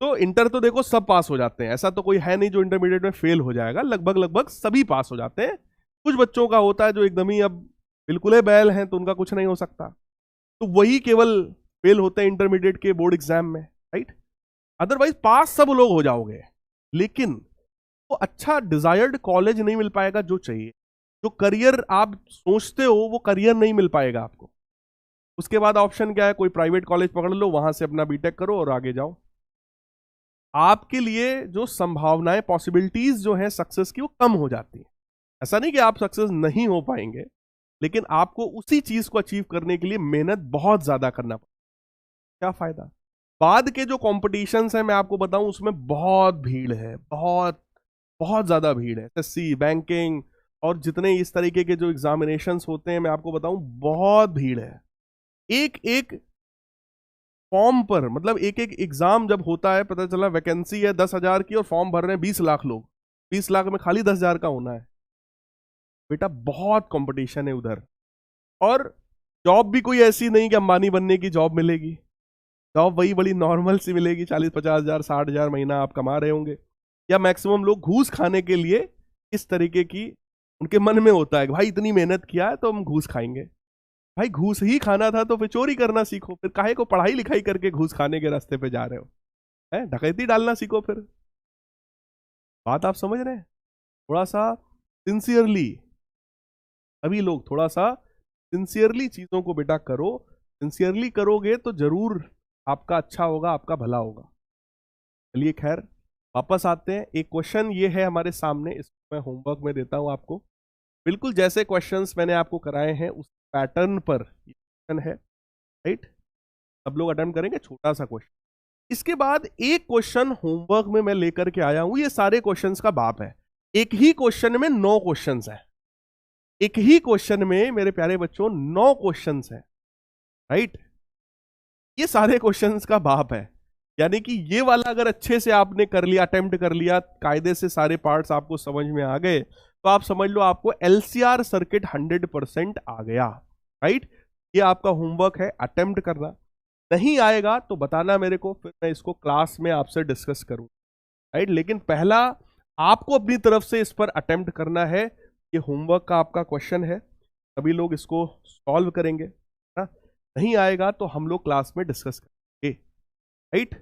तो इंटर तो देखो सब पास हो जाते हैं, ऐसा तो कोई है नहीं जो इंटरमीडिएट में फेल हो जाएगा, लगभग लगभग सभी पास हो जाते हैं। कुछ बच्चों का होता है जो एकदम ही अब बिल्कुल बैल हैं, तो उनका कुछ नहीं हो सकता, तो वही केवल फेल होते हैं इंटरमीडिएट के बोर्ड एग्जाम में, राइट। अदरवाइज पास सब लोग हो जाओगे, लेकिन वो अच्छा डिजायर्ड कॉलेज नहीं मिल पाएगा जो चाहिए, जो करियर आप सोचते हो वो करियर नहीं मिल पाएगा आपको। उसके बाद ऑप्शन क्या है, कोई प्राइवेट कॉलेज पकड़ लो, वहां से अपना बीटेक करो और आगे जाओ। आपके लिए जो संभावनाएं, पॉसिबिलिटीज जो है सक्सेस की, वो कम हो जाती है। ऐसा नहीं कि आप सक्सेस नहीं हो पाएंगे, लेकिन आपको उसी चीज को अचीव करने के लिए मेहनत बहुत ज्यादा करना पड़ेगा। क्या फायदा? बाद के जो कॉम्पिटिशन्स हैं मैं आपको बताऊं, उसमें बहुत भीड़ है, बहुत बहुत ज्यादा भीड़ है। एसएससी, बैंकिंग और जितने इस तरीके के जो एग्जामिनेशंस होते हैं, मैं आपको बताऊं बहुत भीड़ है। एक एक फॉर्म पर, मतलब एक एक एग्जाम जब होता है, पता चला वैकेंसी है 10,000 की और फॉर्म भर रहे हैं 20 लाख लोग, 20 लाख में खाली 10,000 का होना है। बेटा बहुत कंपटीशन है उधर। और जॉब भी कोई ऐसी नहीं कि अंबानी बनने की जॉब मिलेगी, जॉब वही बड़ी नॉर्मल सी मिलेगी, 40-50 हजार 60 हजार महीना आप कमा रहे होंगे। या मैक्सिमम लोग घूस खाने के लिए इस तरीके की उनके मन में होता है कि भाई इतनी मेहनत किया है तो हम घूस खाएंगे। भाई घूस ही खाना था तो फिर चोरी करना सीखो, फिर काहे को पढ़ाई लिखाई करके घूस खाने के रास्ते पे जा रहे हो, है डकैती डालना सीखो। फिर बात आप समझ रहे हैं? थोड़ा सा सिंसियरली, अभी लोग थोड़ा सा सिंसियरली चीजों को बेटा करो। सिंसियरली करोगे तो जरूर आपका अच्छा होगा, आपका भला होगा। चलिए खैर वापस आते हैं। एक क्वेश्चन ये है हमारे सामने, इसको मैं होमवर्क में देता हूं आपको, बिल्कुल जैसे क्वेश्चंस मैंने आपको कराए हैं उस पैटर्न पर ये क्वेश्चन है, राइट। सब लोग अटेम्प्ट करेंगे, छोटा सा क्वेश्चन। इसके बाद एक क्वेश्चन होमवर्क में मैं लेकर के आया हूं, ये सारे क्वेश्चंस का बाप है। एक ही क्वेश्चन में 9 क्वेश्चंस हैं, एक ही क्वेश्चन में मेरे प्यारे बच्चों 9 क्वेश्चंस हैं, राइट। ये सारे क्वेश्चंस का बाप है, यानी कि ये वाला अगर अच्छे से आपने कर लिया, अटेम्प्ट कर लिया, कायदे से सारे पार्ट्स आपको समझ में आ गए, तो आप समझ लो आपको एलसीआर सर्किट 100% आ गया, राइट। ये आपका होमवर्क है, अटेम्प्ट करना। नहीं आएगा तो बताना मेरे को, फिर मैं इसको क्लास में आपसे डिस्कस करूं, राइट। लेकिन पहला आपको अपनी तरफ से इस पर अटेम्प्ट करना है, ये होमवर्क का आपका क्वेश्चन है, सभी लोग इसको सॉल्व करेंगे ना। नहीं आएगा तो हम लोग क्लास में डिस्कस करेंगे, राइट।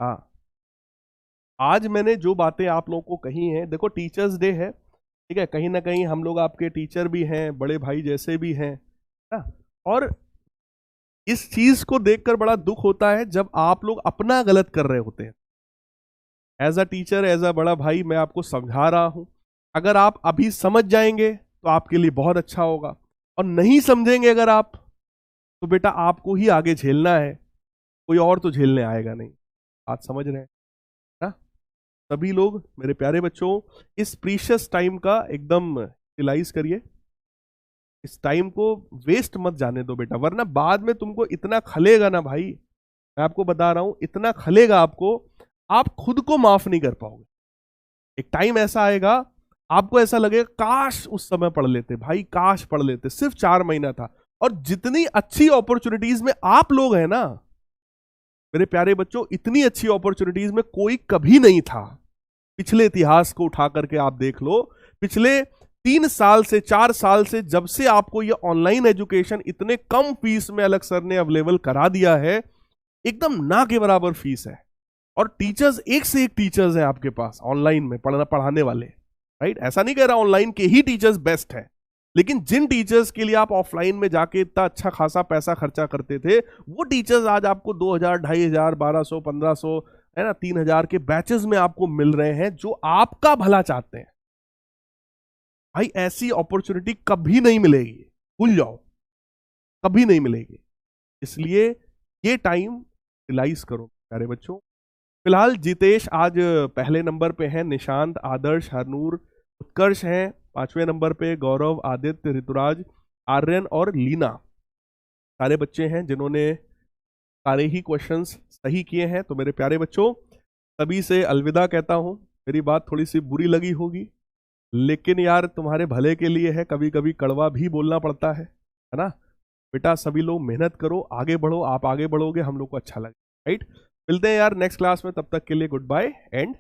हाँ, आज मैंने जो बातें आप लोगों को कही हैं, देखो टीचर्स डे है, ठीक है, कहीं ना कहीं हम लोग आपके टीचर भी हैं, बड़े भाई जैसे भी हैं ना। और इस चीज को देखकर बड़ा दुख होता है जब आप लोग अपना गलत कर रहे होते हैं। As a teacher, as a बड़ा भाई मैं आपको समझा रहा हूं, अगर आप अभी समझ जाएंगे तो आपके लिए बहुत अच्छा होगा, और नहीं समझेंगे अगर आप, तो बेटा आपको ही आगे झेलना है, कोई और तो झेलने आएगा नहीं। बात समझ रहे हैं ना सभी लोग? मेरे प्यारे बच्चों, इस प्रीशियस टाइम का एकदम यूटिलाइज करिए, इस टाइम को वेस्ट मत जाने दो बेटा, वरना बाद में तुमको इतना खलेगा ना भाई, मैं आपको बता रहा हूं, इतना खलेगा आपको, आप खुद को माफ नहीं कर पाओगे। एक टाइम ऐसा आएगा आपको ऐसा लगेगा काश उस समय पढ़ लेते भाई, काश पढ़ लेते, सिर्फ 4 महीना था। और जितनी अच्छी अपॉर्चुनिटीज में आप लोग हैं ना मेरे प्यारे बच्चों, इतनी अच्छी अपॉर्चुनिटीज में कोई कभी नहीं था। पिछले इतिहास को उठा करके आप देख लो, पिछले 3 साल से 4 साल से, जब से आपको ये ऑनलाइन एजुकेशन इतने कम फीस में अलग सर ने अवेलेबल करा दिया है, एकदम ना के बराबर फीस है, और टीचर्स एक से एक टीचर्स हैं आपके पास ऑनलाइन में पढ़ाने वाले, राइट। ऐसा नहीं कह रहा ऑनलाइन के ही टीचर्स बेस्ट है, लेकिन जिन टीचर्स के लिए आप ऑफलाइन में जाके इतना अच्छा खासा पैसा खर्चा करते थे, वो टीचर्स आज आपको 2000, 2500, 1200, 1500 है ना, 3000 के बैचेस में आपको मिल रहे हैं, जो आपका भला चाहते हैं। भाई ऐसी अपॉर्चुनिटी कभी नहीं मिलेगी, भूल जाओ, कभी नहीं मिलेगी। इसलिए ये टाइम रियलाइज करो प्यारे बच्चों। फिलहाल जितेश आज पहले नंबर पे हैं, निशांत, आदर्श, हरनूर, उत्कर्ष हैं 5वें नंबर पे, गौरव, आदित्य, ऋतुराज, आर्यन और लीना, सारे बच्चे हैं जिन्होंने सारे ही क्वेश्चंस सही किए हैं। तो मेरे प्यारे बच्चों, सभी से अलविदा कहता हूं। मेरी बात थोड़ी सी बुरी लगी होगी, लेकिन यार तुम्हारे भले के लिए है, कभी कभी कड़वा भी बोलना पड़ता है ना। बेटा सभी लोग मेहनत करो, आगे बढ़ो, आप आगे बढ़ोगे हम लोग को अच्छा लगे, राइट। मिलते हैं यार नेक्स्ट क्लास में, तब तक के लिए गुड बाय एंड